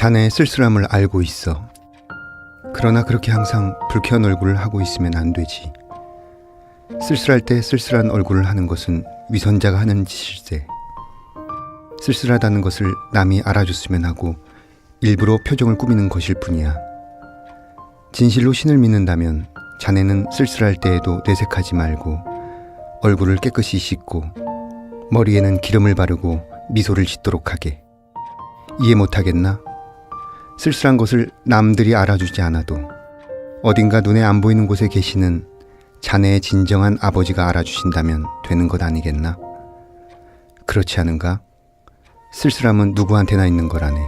자네의 쓸쓸함을 알고 있어. 그러나 그렇게 항상 불쾌한 얼굴을 하고 있으면 안 되지. 쓸쓸할 때 쓸쓸한 얼굴을 하는 것은 위선자가 하는 짓일세. 쓸쓸하다는 것을 남이 알아줬으면 하고 일부러 표정을 꾸미는 것일 뿐이야. 진실로 신을 믿는다면 자네는 쓸쓸할 때에도 내색하지 말고 얼굴을 깨끗이 씻고 머리에는 기름을 바르고 미소를 짓도록 하게. 이해 못하겠나? 쓸쓸한 것을 남들이 알아주지 않아도 어딘가 눈에 안 보이는 곳에 계시는 자네의 진정한 아버지가 알아주신다면 되는 것 아니겠나? 그렇지 않은가? 쓸쓸함은 누구한테나 있는 거라네.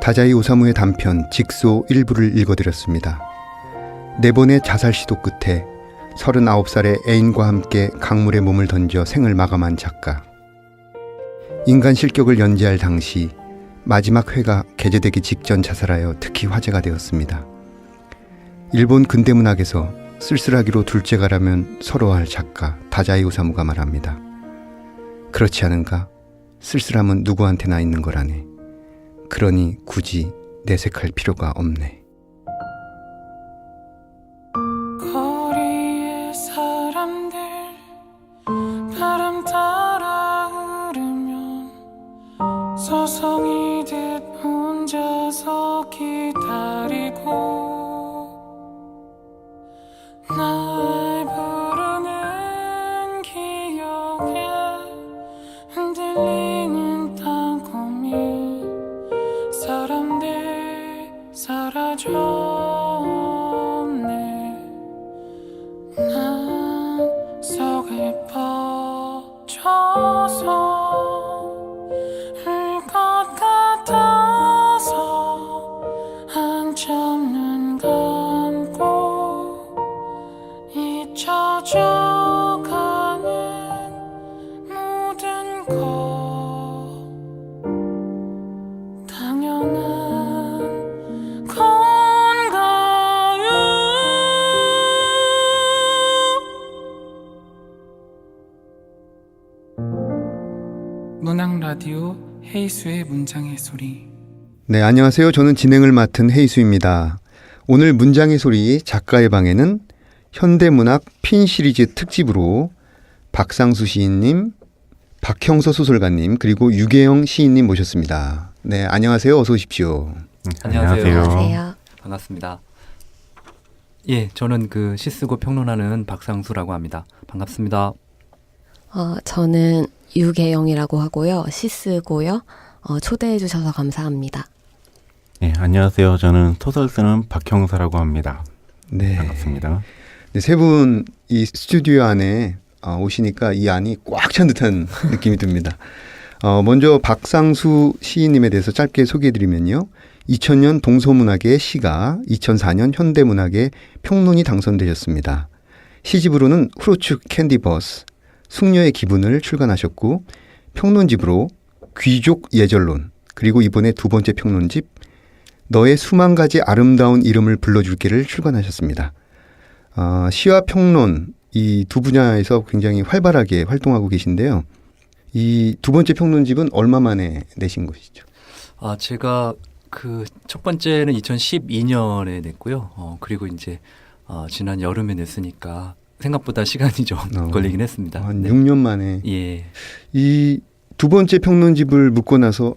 다자이 오사무의 단편 직소 일부를 읽어드렸습니다. 4번의 자살 시도 끝에 39살의 애인과 함께 강물에 몸을 던져 생을 마감한 작가. 인간 실격을 연재할 당시 마지막 회가 게재되기 직전 자살하여 특히 화제가 되었습니다. 일본 근대문학에서 쓸쓸하기로 둘째가라면 서러워할 작가 다자이 오사무가 말합니다. 그렇지 않은가? 쓸쓸함은 누구한테나 있는 거라네. 그러니 굳이 내색할 필요가 없네. 거리의 사람들 바람 따라 흐르면 서성이듯 혼자서 기다리고 날 부르는 기억에 흔들리는 땅콩이 사람들 사라졌네. 난 속을 퍼져서 울 것 같아서 한참 눈 감고 잊혀져가는 모든 것 당연한 건가요? 문학 라디오 헤이수의 문장의 소리. 네, 안녕하세요. 저는 진행을 맡은 헤이수입니다. 오늘 문장의 소리 작가의 방에는 현대문학 핀 시리즈 특집으로 박상수 시인님, 박형서 소설가님, 그리고 유계영 시인님 모셨습니다. 네, 안녕하세요. 어서 오십시오. 안녕하세요. 반갑습니다. 예, 저는 시 쓰고 평론하는 박상수라고 합니다. 반갑습니다. 저는 유계영이라고 하고요. 시 쓰고요. 초대해 주셔서 감사합니다. 네, 안녕하세요. 저는 소설 쓰는 박형서라고 합니다. 네, 반갑습니다. 네, 세 분 이 스튜디오 안에 오시니까 이 안이 꽉 찬 듯한 느낌이 듭니다. 먼저 박상수 시인님에 대해서 짧게 소개해드리면요. 2000년 동서문학의 시가, 2004년 현대문학의 평론이 당선되셨습니다. 시집으로는 후르츠 캔디버스, 숙녀의 기분을 출간하셨고 평론집으로 귀족 예절론, 그리고 이번에 두 번째 평론집 너의 수만 가지 아름다운 이름을 불러줄게를 출간하셨습니다. 시와 평론 이 두 분야에서 굉장히 활발하게 활동하고 계신데요. 이 두 번째 평론집은 얼마 만에 내신 것이죠? 제가 첫 번째는 2012년에 냈고요. 그리고 이제 지난 여름에 냈으니까 생각보다 시간이 좀 걸리긴 했습니다. 한 6년 만에. 예. 이 두 번째 평론집을 묶고 나서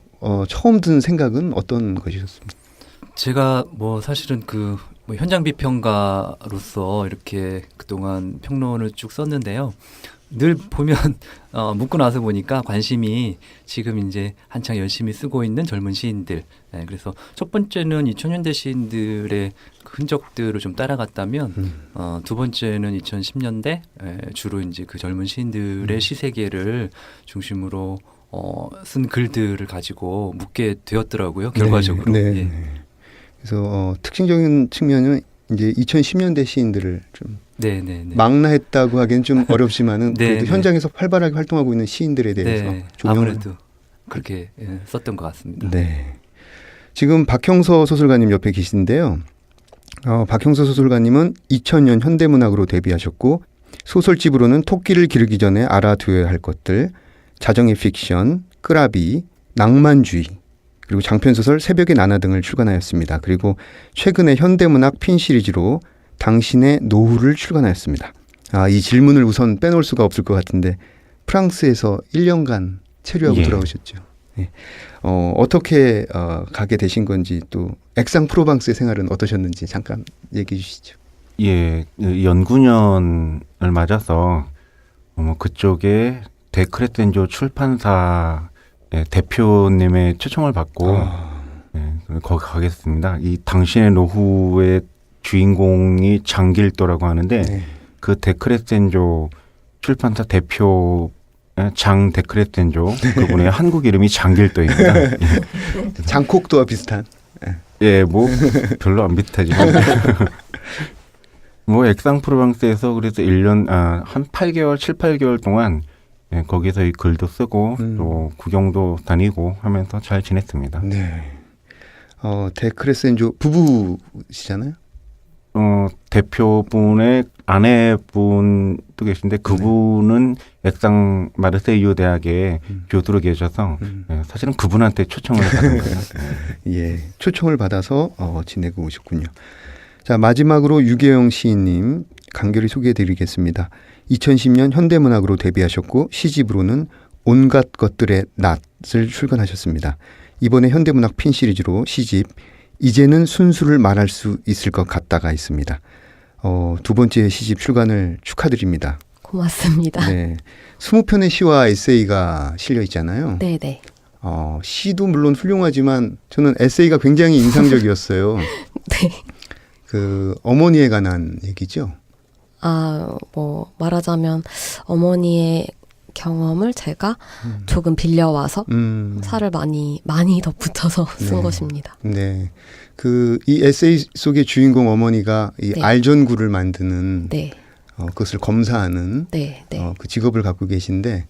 처음 든 생각은 어떤 것이셨습니까? 제가 사실은 현장 비평가로서 이렇게 그동안 평론을 쭉 썼는데요. 늘 보면 묻고 나서 보니까 관심이 지금 이제 한창 열심히 쓰고 있는 젊은 시인들. 네, 그래서 첫 번째는 2000년대 시인들의 흔적들을 좀 따라갔다면 두 번째는 2010년대 주로 이제 그 젊은 시인들의 시세계를 중심으로 쓴 글들을 가지고 묻게 되었더라고요. 결과적으로. 네, 네, 예. 네. 그래서 특징적인 측면은 이제 2010년대 시인들을 좀 망라했다고 하기엔 좀 어렵지만은 그래도 현장에서 활발하게 활동하고 있는 시인들에 대해서 아무래도 그렇게 썼던 것 같습니다. 네. 지금 박형서 소설가님 옆에 계신데요. 박형서 소설가님은 2000년 현대문학으로 데뷔하셨고 소설집으로는 토끼를 기르기 전에 알아두어야 할 것들, 자정의 픽션, 끄라비, 낭만주의, 그리고 장편소설 새벽의 나나 등을 출간하였습니다. 그리고 최근에 현대문학 핀 시리즈로 당신의 노후를 출간하였습니다. 이 질문을 우선 빼놓을 수가 없을 것 같은데 프랑스에서 1년간 체류하고 예. 돌아오셨죠. 예. 어떻게 가게 되신 건지 또 액상 프로방스의 생활은 어떠셨는지 잠깐 얘기해 주시죠. 예, 그 연구년을 맞아서 그쪽에 데크레센조 출판사 대표님의 초청을 받고 예, 거기 가겠습니다. 이 당신의 노후의 주인공이 장길도라고 하는데 네. 그 데크레센조 출판사 대표 장 데크레센조 그분의 한국 이름이 장길도입니다. 예. 장콕도와 비슷한. 예, 뭐 별로 안 비슷하지만 뭐 액상 프로방스에서 그래서 1년 한 8개월, 7, 8개월 동안 예, 거기서 이 글도 쓰고 또 구경도 다니고 하면서 잘 지냈습니다. 네. 데크레센조 부부시잖아요. 대표분의 아내분도 계신데 그분은 액상 마르세유 대학의 교수로 계셔서 예, 사실은 그분한테 초청을 받은 거예요. 예, 초청을 받아서 지내고 오셨군요. 자, 마지막으로 유계영 시인님 간결히 소개해드리겠습니다. 2010년 현대문학으로 데뷔하셨고 시집으로는 온갖 것들의 낫을 출간하셨습니다. 이번에 현대문학 핀 시리즈로 시집 이제는 순수를 말할 수 있을 것 같다가 있습니다. 두 번째 시집 출간을 축하드립니다. 고맙습니다. 네, 20편의 시와 에세이가 실려 있잖아요. 네네. 시도 물론 훌륭하지만 저는 에세이가 굉장히 인상적이었어요. 네. 그 어머니에 관한 얘기죠. 뭐 말하자면 어머니의 경험을 제가 조금 빌려와서 살을 많이 덧붙여서 쓴 네. 것입니다. 네. 이 에세이 속의 주인공 어머니가 이 네. 알전구를 만드는 네. 그것을 검사하는 네. 네. 그 직업을 갖고 계신데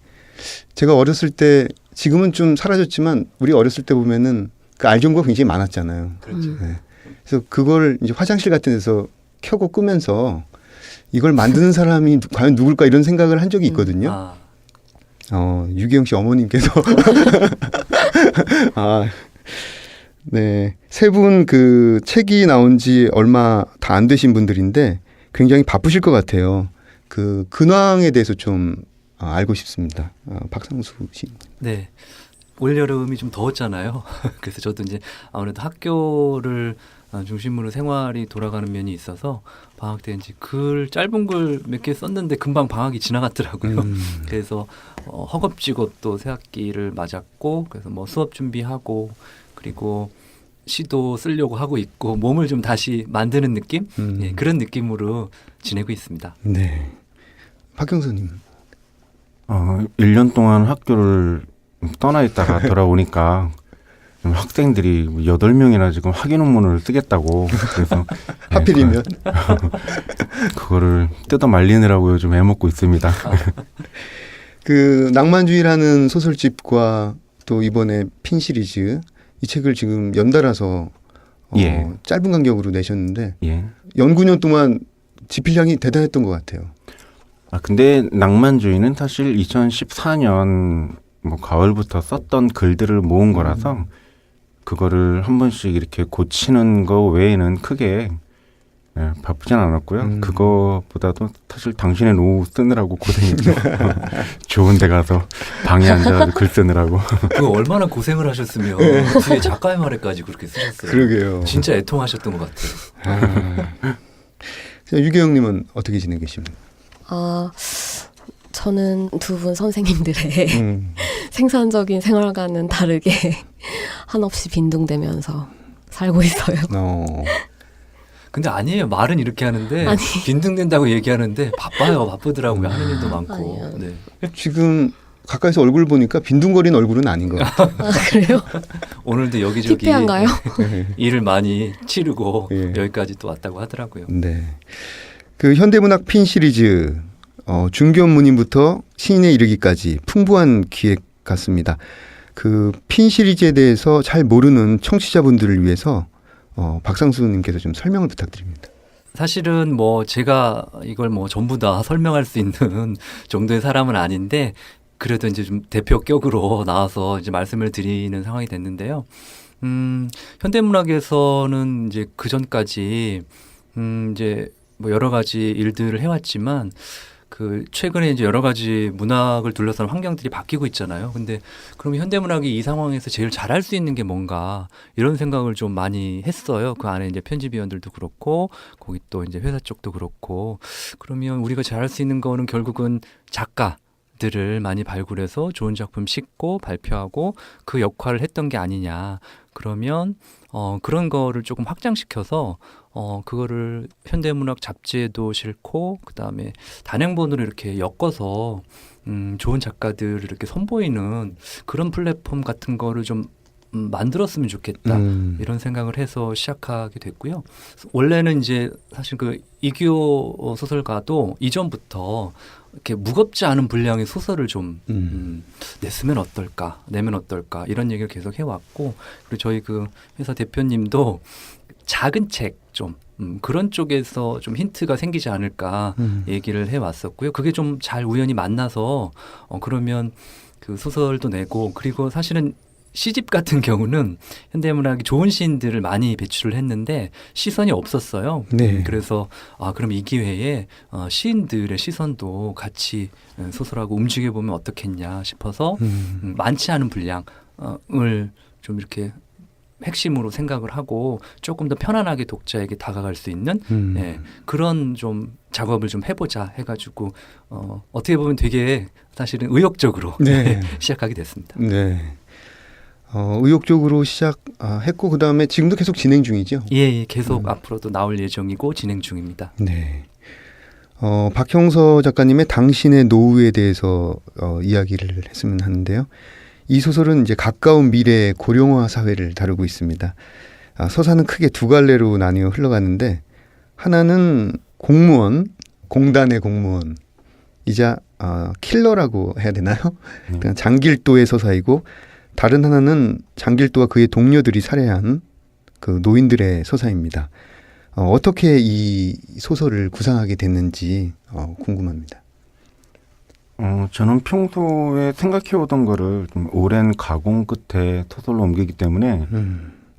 제가 어렸을 때 지금은 좀 사라졌지만 우리 어렸을 때 보면은 그 알전구가 굉장히 많았잖아요. 그렇죠. 네. 그래서 그걸 이제 화장실 같은 데서 켜고 끄면서 이걸 만드는 사람이 과연 누굴까 이런 생각을 한 적이 있거든요. 유기영 씨 어머님께서 네, 세 분 그 책이 나온 지 얼마 다 안 되신 분들인데 굉장히 바쁘실 것 같아요. 그 근황에 대해서 좀 알고 싶습니다. 박상수 씨. 네. 올여름이 좀 더웠잖아요. 그래서 저도 이제 아무래도 학교를 중심으로 생활이 돌아가는 면이 있어서 방학 때 이제 짧은 글 몇 개 썼는데 금방 방학이 지나갔더라고요. 그래서 허겁지겁 또 새학기를 맞았고 그래서 뭐 수업 준비하고 그리고 시도 쓰려고 하고 있고 몸을 좀 다시 만드는 느낌? 예, 그런 느낌으로 지내고 있습니다. 네. 박경수님. 1년 동안 학교를 떠나 있다가 돌아오니까 학생들이 8명이나 지금 학위 논문을 쓰겠다고 그래서 하필이면 그거를 뜯어 말리느라고 요즘 애먹고 있습니다. 그 낭만주의라는 소설집과 또 이번에 핀 시리즈 이 책을 지금 연달아서 예. 짧은 간격으로 내셨는데 예. 연구년 동안 집필량이 대단했던 것 같아요. 근데 낭만주의는 사실 2014년 뭐 가을부터 썼던 글들을 모은 거라서 그거를 한 번씩 이렇게 고치는 거 외에는 크게 바쁘진 않았고요. 그거보다도 사실 당신의 노후 쓰느라고 고생했죠. 좋은 데 가서 방에 앉아서 글 쓰느라고. 그거 얼마나 고생을 하셨으면 뒤에 작가의 말에까지 그렇게 쓰셨어요. 그러게요. 진짜 애통하셨던 것 같아요. 유계영님은 어떻게 지내고 계십니까? 저는 두 분 선생님들의 생산적인 생활과는 다르게 한없이 빈둥대면서 살고 있어요. 근데 아니에요. 말은 이렇게 하는데 아니. 빈둥댄다고 얘기하는데 바쁘더라고요. 하는 일도 많고. 아니요. 네. 지금 가까이서 얼굴 보니까 빈둥거리는 얼굴은 아닌 것 같아요. 그래요? 오늘도 여기저기 특별한가요? 일을 많이 치르고 예. 여기까지 또 왔다고 하더라고요. 네. 그 현대문학 핀 시리즈 중견문인부터 신인에 이르기까지 풍부한 기획 같습니다. 그 핀 시리즈에 대해서 잘 모르는 청취자분들을 위해서 박상수님께서 좀 설명을 부탁드립니다. 사실은 뭐 제가 이걸 뭐 전부 다 설명할 수 있는 정도의 사람은 아닌데 그래도 이제 좀 대표격으로 나와서 이제 말씀을 드리는 상황이 됐는데요. 현대문학에서는 이제 그 전까지 이제 뭐 여러 가지 일들을 해왔지만 그 최근에 이제 여러 가지 문학을 둘러싼 환경들이 바뀌고 있잖아요. 근데 그럼 현대문학이 이 상황에서 제일 잘할 수 있는 게 뭔가 이런 생각을 좀 많이 했어요. 그 안에 이제 편집위원들도 그렇고 거기 또 이제 회사 쪽도 그렇고 그러면 우리가 잘할 수 있는 거는 결국은 작가들을 많이 발굴해서 좋은 작품 싣고 발표하고 그 역할을 했던 게 아니냐. 그러면 그런 거를 조금 확장시켜서 그거를 현대문학 잡지에도 싣고 그다음에 단행본으로 이렇게 엮어서 좋은 작가들을 이렇게 선보이는 그런 플랫폼 같은 거를 좀 만들었으면 좋겠다 이런 생각을 해서 시작하게 됐고요. 원래는 이제 사실 그 이규호 소설가도 이전부터 이렇게 무겁지 않은 분량의 소설을 좀 냈으면 어떨까, 내면 어떨까 이런 얘기를 계속 해왔고 그리고 저희 그 회사 대표님도 작은 책 좀 그런 쪽에서 좀 힌트가 생기지 않을까 얘기를 해왔었고요. 그게 좀 잘 우연히 만나서 그러면 그 소설도 내고 그리고 사실은 시집 같은 경우는 현대문학이 좋은 시인들을 많이 배출을 했는데 시선이 없었어요. 네. 그래서 그럼 이 기회에 시인들의 시선도 같이 소설하고 움직여보면 어떻겠냐 싶어서 많지 않은 분량을 좀 이렇게 핵심으로 생각을 하고 조금 더 편안하게 독자에게 다가갈 수 있는 그런 좀 작업을 좀 해보자 해가지고 어떻게 보면 되게 사실은 의욕적으로 네. 시작하게 됐습니다. 네. 의욕적으로 시작했고 그다음에 지금도 계속 진행 중이죠. 예, 계속 앞으로도 나올 예정이고 진행 중입니다. 네. 박형서 작가님의 당신의 노후에 대해서 이야기를 했으면 하는데요. 이 소설은 이제 가까운 미래의 고령화 사회를 다루고 있습니다. 서사는 크게 두 갈래로 나뉘어 흘러가는데 하나는 공무원, 공단의 공무원이자 킬러라고 해야 되나요? 그냥 장길도의 서사이고 다른 하나는 장길도와 그의 동료들이 살해한 그 노인들의 서사입니다. 어떻게 이 소설을 구상하게 됐는지 궁금합니다. 저는 평소에 생각해오던 거를 좀 오랜 가공 끝에 소설로 옮기기 때문에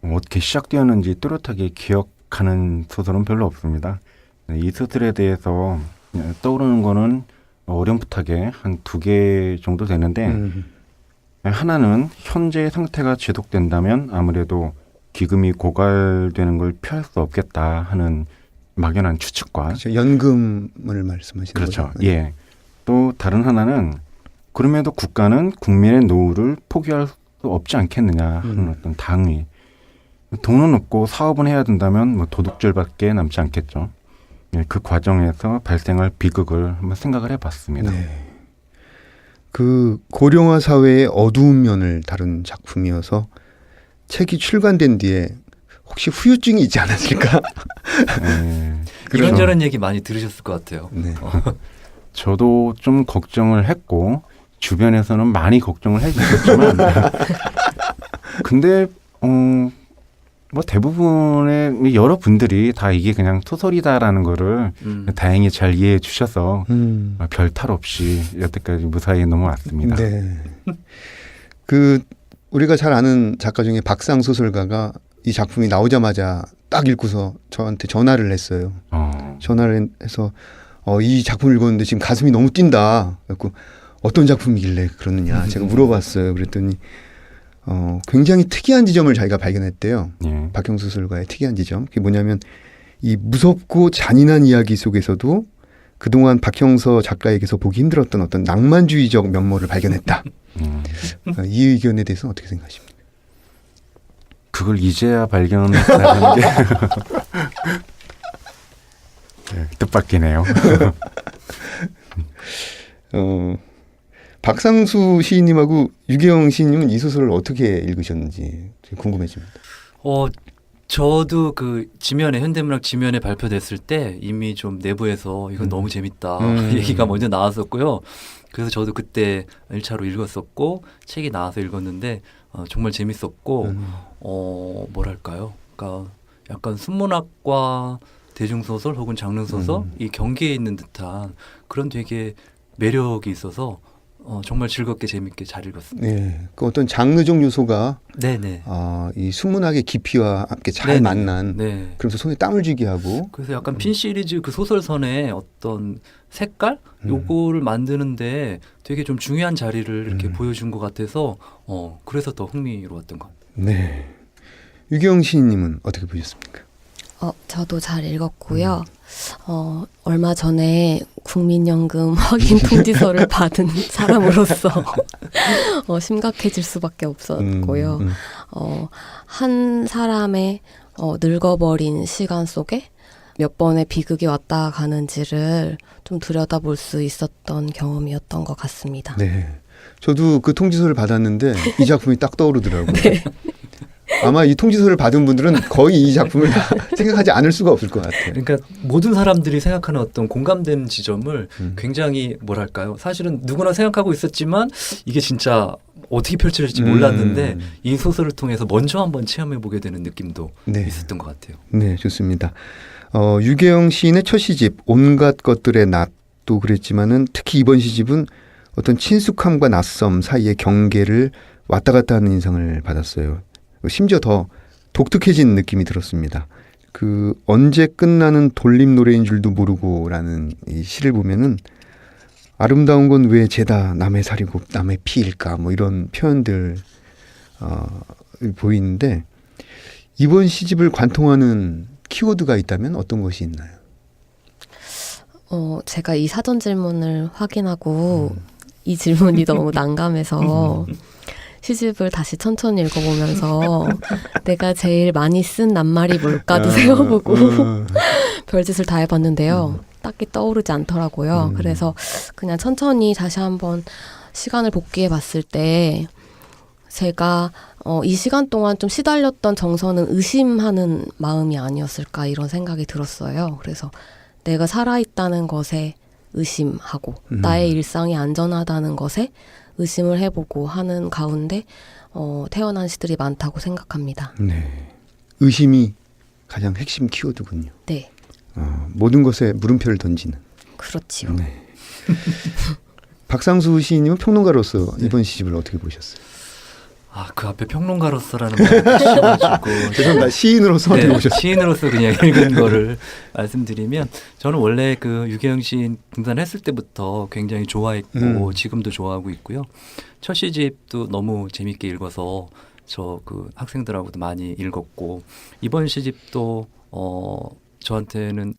어떻게 시작되었는지 뚜렷하게 기억하는 소설은 별로 없습니다. 이 소설에 대해서 떠오르는 거는 어렴풋하게 한 2개 정도 되는데 하나는 현재의 상태가 지속된다면 아무래도 기금이 고갈되는 걸 피할 수 없겠다 하는 막연한 추측과 그렇죠. 연금을 말씀하시는 그렇죠. 거죠. 예. 또 다른 하나는 그럼에도 국가는 국민의 노후를 포기할 수 없지 않겠느냐 하는 어떤 당위. 돈은 없고 사업은 해야 된다면 뭐 도둑질밖에 남지 않겠죠. 예, 그 과정에서 발생할 비극을 한번 생각을 해봤습니다. 네. 그 고령화 사회의 어두운 면을 다룬 작품이어서 책이 출간된 뒤에 혹시 후유증이 있지 않았을까? 예, 이런저런 얘기 많이 들으셨을 것 같아요. 네. 저도 좀 걱정을 했고 주변에서는 많이 걱정을 해주셨지만 근데 뭐 대부분의 여러 분들이 다 이게 그냥 소설이다라는 거를 다행히 잘 이해해 주셔서 별 탈 없이 여태까지 무사히 넘어왔습니다. 네. 그 우리가 잘 아는 작가 중에 박상 소설가가 이 작품이 나오자마자 딱 읽고서 저한테 전화를 했어요. 전화를 해서 이 작품을 읽었는데 지금 가슴이 너무 뛴다. 그래서 어떤 작품이길래 그러느냐 제가 물어봤어요. 그랬더니 굉장히 특이한 지점을 자기가 발견했대요. 예. 박형서 소설가의 특이한 지점. 그게 뭐냐면 이 무섭고 잔인한 이야기 속에서도 그동안 박형서 작가에게서 보기 힘들었던 어떤 낭만주의적 면모를 발견했다. 이 의견에 대해서는 어떻게 생각하십니까? 그걸 이제야 발견했다는 게 네, 뜻밖이네요. 박상수 시인님하고 유계영 시인님은 이 소설을 어떻게 읽으셨는지 궁금해집니다. 저도 그 지면에 현대문학 지면에 발표됐을 때 이미 좀 내부에서 이건 너무 재밌다 얘기가 먼저 나왔었고요. 그래서 저도 그때 1차로 읽었었고 책이 나와서 읽었는데 정말 재밌었고 뭐랄까요? 그러니까 약간 순문학과 대중소설 혹은 장르소설 이 경계에 있는 듯한 그런 되게 매력이 있어서 정말 즐겁게 재밌게 잘 읽었습니다. 네, 그 어떤 장르적 요소가 네네. 이 순문학의 깊이와 함께 잘 네네. 만난 네. 그러면서 손에 땀을 쥐게 하고 그래서 약간 핀 시리즈 그 소설선의 어떤 색깔 요거를 만드는데 되게 좀 중요한 자리를 이렇게 보여준 것 같아서 그래서 더 흥미로웠던 것 같아요. 네. 유경 시인님은 어떻게 보셨습니까? 저도 잘 읽었고요. 얼마 전에 국민연금 확인 통지서를 받은 사람으로서 심각해질 수밖에 없었고요. 한 사람의 늙어버린 시간 속에 몇 번의 비극이 왔다 가는지를 좀 들여다볼 수 있었던 경험이었던 것 같습니다. 네. 저도 그 통지서를 받았는데 이 작품이 딱 떠오르더라고요. 네. 아마 이 통지서를 받은 분들은 거의 이 작품을 생각하지 않을 수가 없을 것 같아요. 그러니까 모든 사람들이 생각하는 어떤 공감되는 지점을 굉장히 뭐랄까요? 사실은 누구나 생각하고 있었지만 이게 진짜 어떻게 펼쳐질지 몰랐는데 이 소설을 통해서 먼저 한번 체험해 보게 되는 느낌도 네. 있었던 것 같아요. 네, 좋습니다. 유계영 시인의 첫 시집 온갖 것들의 낫도 그랬지만은 특히 이번 시집은 어떤 친숙함과 낯섦 사이의 경계를 왔다 갔다 하는 인상을 받았어요. 심지어 더 독특해진 느낌이 들었습니다. 그 언제 끝나는 돌림 노래인 줄도 모르고라는 이 시를 보면은 아름다운 건 왜 죄다 남의 살이고 남의 피일까 뭐 이런 표현들 보이는데 이번 시집을 관통하는 키워드가 있다면 어떤 것이 있나요? 제가 이 사전 질문을 확인하고 이 질문이 너무 난감해서 시집을 다시 천천히 읽어보면서 내가 제일 많이 쓴 낱말이 뭘까도 세워보고 별짓을 다 해봤는데요. 딱히 떠오르지 않더라고요. 그래서 그냥 천천히 다시 한번 시간을 복귀해 봤을 때 제가 이 시간 동안 좀 시달렸던 정서는 의심하는 마음이 아니었을까 이런 생각이 들었어요. 그래서 내가 살아있다는 것에 의심하고 나의 일상이 안전하다는 것에 의심을 해보고 하는 가운데 태어난 시들이 많다고 생각합니다. 네, 의심이 가장 핵심 키워드군요. 네, 모든 것에 물음표를 던지는. 그렇지요. 네. 박상수 시인님은 평론가로서 이번 시집을 어떻게 보셨어요? 그 앞에 평론가로서라는 말을 씌워가지고 죄송합니다. 시인으로서 어떻게 보셨어요? 시인으로서 그냥 읽은 거를 말씀드리면 저는 원래 그 유계영 시인 등단했을 때부터 굉장히 좋아했고 지금도 좋아하고 있고요. 첫 시집도 너무 재밌게 읽어서 저 그 학생들하고도 많이 읽었고 이번 시집도 저한테는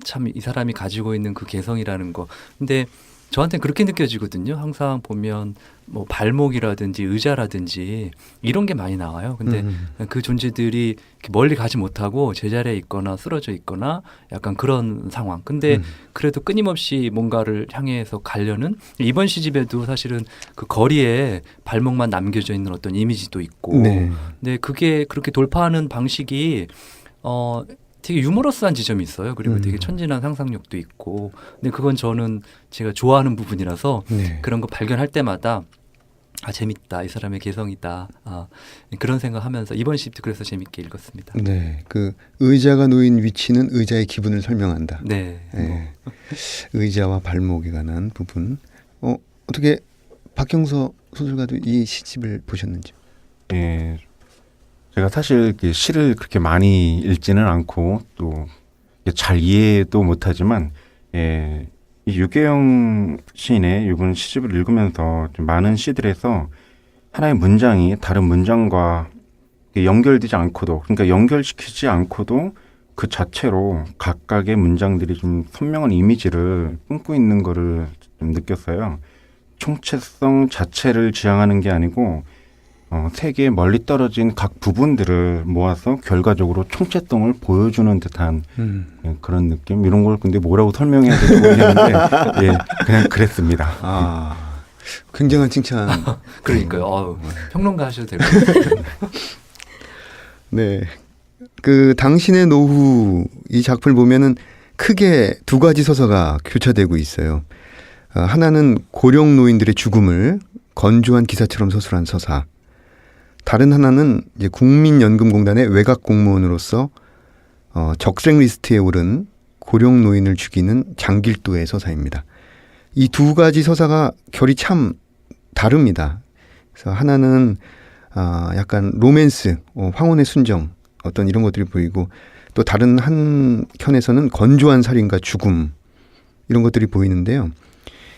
참 이 사람이 가지고 있는 그 개성이라는 거. 근데 저한테는 그렇게 느껴지거든요. 항상 보면 뭐 발목이라든지 의자라든지 이런 게 많이 나와요. 근데 그 존재들이 멀리 가지 못하고 제자리에 있거나 쓰러져 있거나 약간 그런 상황. 근데 그래도 끊임없이 뭔가를 향해서 가려는 이번 시집에도 사실은 그 거리에 발목만 남겨져 있는 어떤 이미지도 있고. 네. 근데 그게 그렇게 돌파하는 방식이 되게 유머러스한 지점이 있어요. 그리고 되게 천진한 상상력도 있고. 근데 그건 저는 제가 좋아하는 부분이라서 네. 그런 거 발견할 때마다 재밌다. 이 사람의 개성이다. 그런 생각하면서 이번 시집도 그래서 재밌게 읽었습니다. 네, 그 의자가 놓인 위치는 의자의 기분을 설명한다. 네. 네. 의자와 발목에 관한 부분. 어떻게 박경서 소설가도 이 시집을 보셨는지? 예, 제가 사실 시를 그렇게 많이 읽지는 않고 또 잘 이해도 못하지만 이 유계영 시인의 이번 시집을 읽으면서 좀 많은 시들에서 하나의 문장이 다른 문장과 연결되지 않고도 그러니까 연결시키지 않고도 그 자체로 각각의 문장들이 좀 선명한 이미지를 품고 있는 거를 좀 느꼈어요. 총체성 자체를 지향하는 게 아니고 세계에 멀리 떨어진 각 부분들을 모아서 결과적으로 총체성을 보여주는 듯한 그런 느낌? 이런 걸 근데 뭐라고 설명해야 될지 모르겠는데 그냥 그랬습니다. 굉장한 칭찬. 그러니까요. 평론가 하셔도 될 것 같아요. 네. 그 당신의 노후 이 작품을 보면은 크게 두 가지 서사가 교차되고 있어요. 하나는 고령 노인들의 죽음을 건조한 기사처럼 서술한 서사. 다른 하나는 이제 국민연금공단의 외곽 공무원으로서 적색 리스트에 오른 고령 노인을 죽이는 장길도의 서사입니다. 이 두 가지 서사가 결이 참 다릅니다. 그래서 하나는 약간 로맨스, 황혼의 순정 어떤 이런 것들이 보이고 또 다른 한 켠에서는 건조한 살인과 죽음 이런 것들이 보이는데요.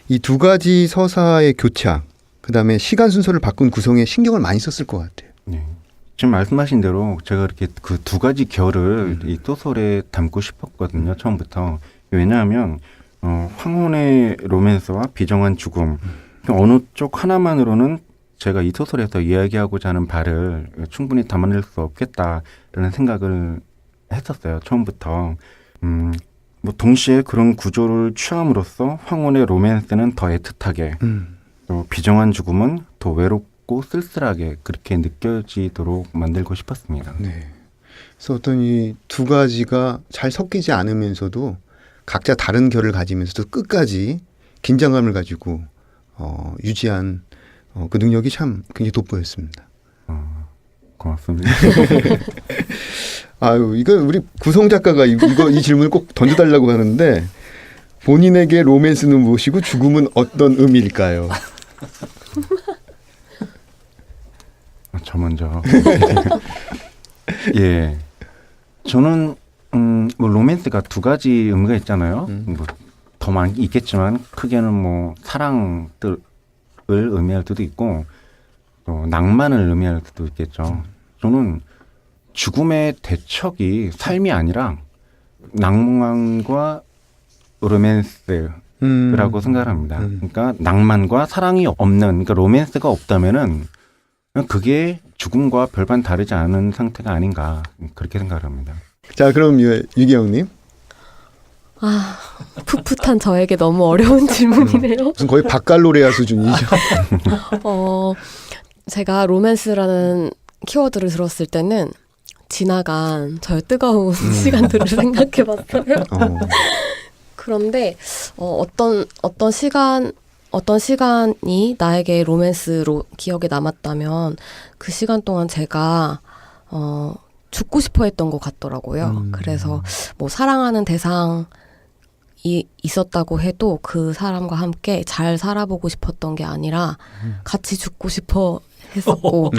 이 두 가지 서사의 교차, 그다음에 시간 순서를 바꾼 구성에 신경을 많이 썼을 것 같아요. 네. 지금 말씀하신 대로 제가 이렇게 그 두 가지 결을 이 소설에 담고 싶었거든요. 처음부터. 왜냐하면 황혼의 로맨스와 비정한 죽음 어느 쪽 하나만으로는 제가 이 소설에서 이야기하고자 하는 바를 충분히 담아낼 수 없겠다라는 생각을 했었어요. 처음부터. 뭐 동시에 그런 구조를 취함으로써 황혼의 로맨스는 더 애틋하게 또 비정한 죽음은 더 외롭고 쓸쓸하게 그렇게 느껴지도록 만들고 싶었습니다. 네. 그래서 어떤 이 두 가지가 잘 섞이지 않으면서도 각자 다른 결을 가지면서도 끝까지 긴장감을 가지고 유지한 그 능력이 참 굉장히 돋보였습니다. 고맙습니다. 아유, 이거 우리 구성 작가가 이 질문을 꼭 던져달라고 하는데 본인에게 로맨스는 무엇이고 죽음은 어떤 의미일까요? 저 먼저. 예. 저는 뭐 로맨스가 두 가지 의미가 있잖아요. 뭐 더 많이 있겠지만 크게는 뭐 사랑을 의미할 수도 있고 또 낭만을 의미할 수도 있겠죠. 저는 죽음의 대척이 삶이 아니라 낭만과 로맨스라고 생각을 합니다. 그러니까 낭만과 사랑이 없는, 그러니까 로맨스가 없다면은 그게 죽음과 별반 다르지 않은 상태가 아닌가 그렇게 생각을 합니다. 자, 그럼 유기영님. 풋풋한 저에게 너무 어려운 질문이네요. 무슨 거의 박갈로레아 수준이죠. 제가 로맨스라는 키워드를 들었을 때는 지나간 저의 뜨거운 시간들을 생각해봤어요. 그런데 어떤 시간이 나에게 로맨스로 기억에 남았다면 그 시간 동안 제가 죽고 싶어 했던 것 같더라고요. 그래서 뭐 사랑하는 대상이 있었다고 해도 그 사람과 함께 잘 살아보고 싶었던 게 아니라 같이 죽고 싶어 했었고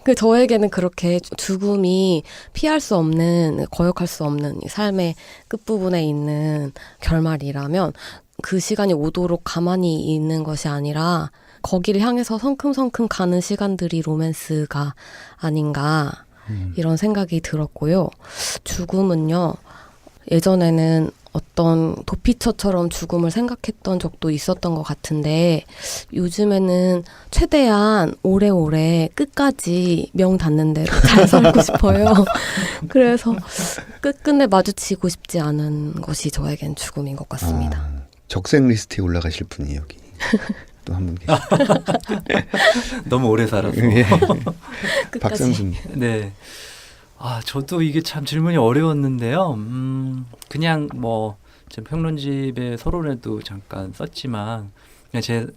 그 저에게는 그렇게 죽음이 피할 수 없는, 거역할 수 없는 삶의 끝부분에 있는 결말이라면 그 시간이 오도록 가만히 있는 것이 아니라 거기를 향해서 성큼성큼 가는 시간들이 로맨스가 아닌가 이런 생각이 들었고요. 죽음은요, 예전에는 어떤 도피처처럼 죽음을 생각했던 적도 있었던 것 같은데 요즘에는 최대한 오래오래 끝까지 명 닿는 대로 잘 살고 싶어요. 그래서 끝끝내 마주치고 싶지 않은 것이 저에겐 죽음인 것 같습니다. 적색 리스트에 올라가실 분이 여기 또 한 분 계시죠. 너무 오래 살아서. 예. 끝까지. 박상준. 네. 저도 이게 참 질문이 어려웠는데요. 그냥 뭐, 제 평론집의 서론에도 잠깐 썼지만, 그냥 제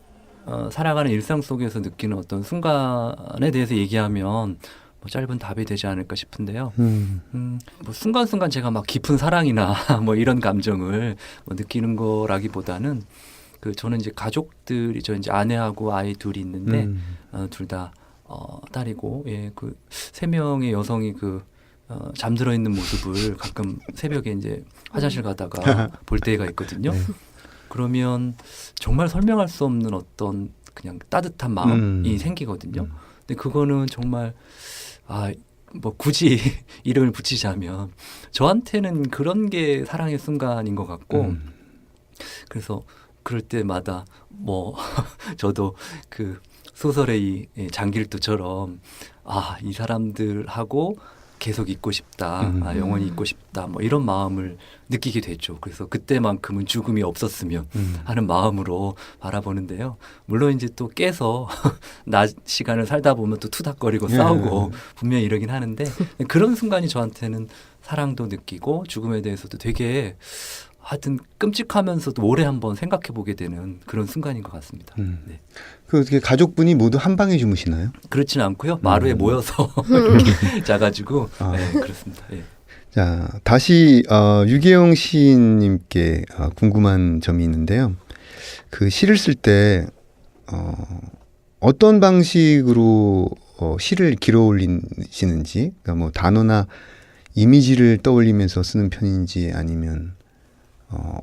살아가는 일상 속에서 느끼는 어떤 순간에 대해서 얘기하면 뭐 짧은 답이 되지 않을까 싶은데요. 뭐 순간순간 제가 막 깊은 사랑이나 뭐 이런 감정을 뭐 느끼는 거라기보다는 저는 이제 가족들이죠. 이제 아내하고 아이 둘이 있는데, 둘 다 딸이고, 예, 세 명의 여성이 잠들어 있는 모습을 가끔 새벽에 이제 화장실 가다가 볼 때가 있거든요. 네. 그러면 정말 설명할 수 없는 어떤 그냥 따뜻한 마음이 생기거든요. 근데 그거는 정말 뭐 굳이 이름을 붙이자면 저한테는 그런 게 사랑의 순간인 것 같고, 그래서 그럴 때마다 뭐 저도 소설의 이 장길두처럼 이 사람들하고 계속 있고 싶다, 영원히 있고 싶다, 뭐 이런 마음을 느끼게 되죠. 그래서 그때만큼은 죽음이 없었으면 하는 마음으로 바라보는데요. 물론 이제 또 깨서 낮 시간을 살다 보면 또 투닥거리고 싸우고 분명히 이러긴 하는데 그런 순간이 저한테는 사랑도 느끼고 죽음에 대해서도 되게 하여튼 끔찍하면서도 오래 한번 생각해 보게 되는 그런 순간인 것 같습니다. 네. 어떻게 가족분이 모두 한 방에 주무시나요? 그렇지는 않고요. 마루에 모여서 이렇게 자가지고 네, 그렇습니다. 예. 자, 다시 유기영 시인님께 궁금한 점이 있는데요. 그 시를 쓸 때 어떤 방식으로 시를 길어 올리시는지, 그러니까 뭐 단어나 이미지를 떠올리면서 쓰는 편인지 아니면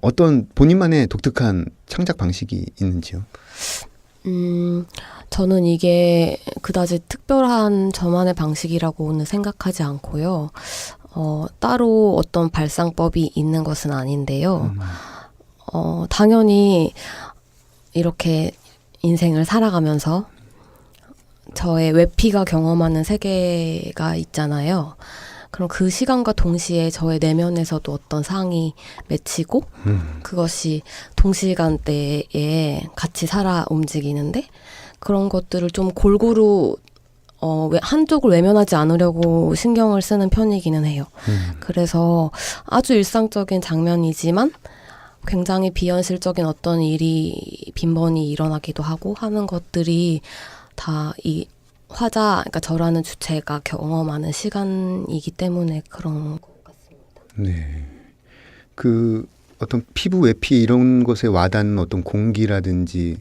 어떤 본인만의 독특한 창작 방식이 있는지요? 저는 이게 그다지 특별한 저만의 방식이라고는 생각하지 않고요. 따로 어떤 발상법이 있는 것은 아닌데요. 당연히 이렇게 인생을 살아가면서 저의 외피가 경험하는 세계가 있잖아요. 그럼 그 시간과 동시에 저의 내면에서도 어떤 상이 맺히고 그것이 동시간대에 같이 살아 움직이는데 그런 것들을 좀 골고루 한쪽을 외면하지 않으려고 신경을 쓰는 편이기는 해요. 그래서 아주 일상적인 장면이지만 굉장히 비현실적인 어떤 일이 빈번히 일어나기도 하고 하는 것들이 다 이 화자, 그러니까 저라는 주체가 경험하는 시간이기 때문에 그런 것 같습니다. 네. 그 어떤 피부 외피 이런 것에 와닿는 어떤 공기라든지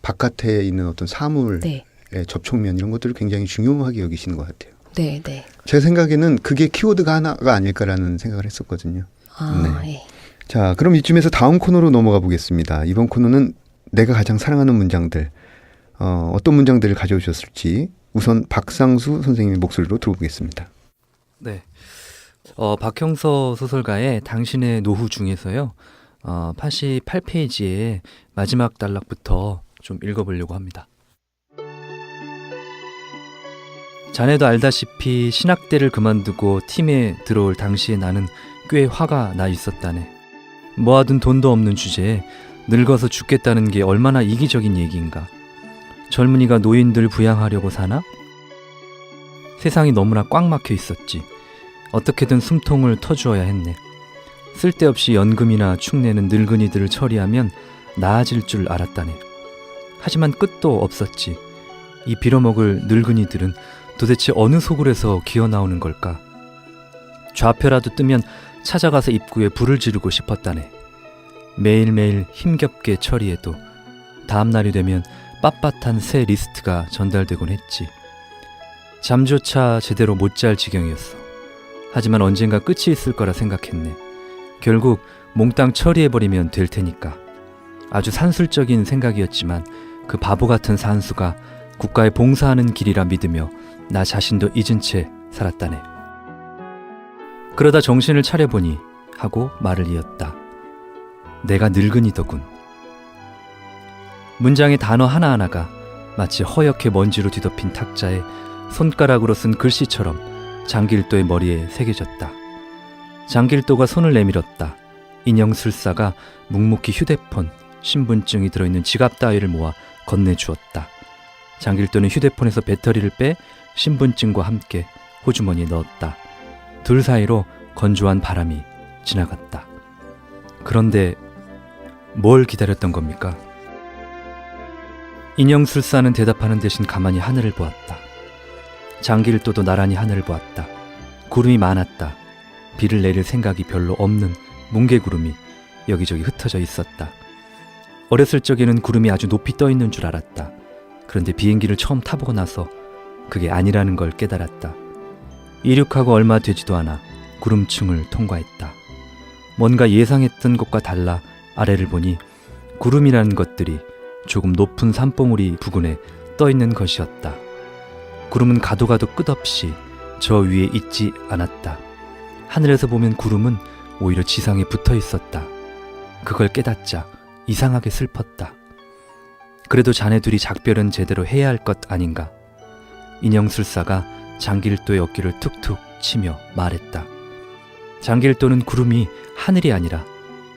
바깥에 있는 어떤 사물의 네. 접촉면 이런 것들을 굉장히 중요하게 여기시는 것 같아요. 네, 네. 제 생각에는 그게 키워드가 하나가 아닐까라는 생각을 했었거든요. 아, 네. 예. 자, 그럼 이쯤에서 다음 코너로 넘어가 보겠습니다. 이번 코너는 내가 가장 사랑하는 문장들, 어떤 문장들을 가져오셨을지 우선 박상수 선생님의 목소리로 들어보겠습니다. 네. 박형서 소설가의 당신의 노후 중에서요. 88페이지의 마지막 단락부터 좀 읽어보려고 합니다. 자네도 알다시피 신학대를 그만두고 팀에 들어올 당시에 나는 꽤 화가 나 있었다네. 모아둔 돈도 없는 주제에 늙어서 죽겠다는 게 얼마나 이기적인 얘기인가. 젊은이가 노인들 부양하려고 사나? 세상이 너무나 꽉 막혀 있었지. 어떻게든 숨통을 터주어야 했네. 쓸데없이 연금이나 축내는 늙은이들을 처리하면 나아질 줄 알았다네. 하지만 끝도 없었지. 이 빌어먹을 늙은이들은 도대체 어느 소굴에서 기어나오는 걸까? 좌표라도 뜨면 찾아가서 입구에 불을 지르고 싶었다네. 매일매일 힘겹게 처리해도 다음 날이 되면 빳빳한 새 리스트가 전달되곤 했지. 잠조차 제대로 못 잘 지경이었어. 하지만 언젠가 끝이 있을 거라 생각했네. 결국 몽땅 처리해버리면 될 테니까. 아주 산술적인 생각이었지만 그 바보 같은 산수가 국가에 봉사하는 길이라 믿으며 나 자신도 잊은 채 살았다네. 그러다 정신을 차려보니 하고 말을 이었다. 내가 늙은이더군. 문장의 단어 하나하나가 마치 허옇게 먼지로 뒤덮인 탁자에 손가락으로 쓴 글씨처럼 장길도의 머리에 새겨졌다. 장길도가 손을 내밀었다. 인형술사가 묵묵히 휴대폰, 신분증이 들어있는 지갑 따위를 모아 건네주었다. 장길도는 휴대폰에서 배터리를 빼 신분증과 함께 호주머니에 넣었다. 둘 사이로 건조한 바람이 지나갔다. 그런데 뭘 기다렸던 겁니까? 인형술사는 대답하는 대신 가만히 하늘을 보았다. 장길도도 나란히 하늘을 보았다. 구름이 많았다. 비를 내릴 생각이 별로 없는 뭉게구름이 여기저기 흩어져 있었다. 어렸을 적에는 구름이 아주 높이 떠 있는 줄 알았다. 그런데 비행기를 처음 타보고 나서 그게 아니라는 걸 깨달았다. 이륙하고 얼마 되지도 않아 구름층을 통과했다. 뭔가 예상했던 것과 달라 아래를 보니 구름이라는 것들이 조금 높은 산봉우리 부근에 떠있는 것이었다. 구름은 가도 가도 끝없이 저 위에 있지 않았다. 하늘에서 보면 구름은 오히려 지상에 붙어 있었다. 그걸 깨닫자 이상하게 슬펐다. 그래도 자네들이 작별은 제대로 해야 할 것 아닌가. 인형술사가 장길도의 어깨를 툭툭 치며 말했다. 장길도는 구름이 하늘이 아니라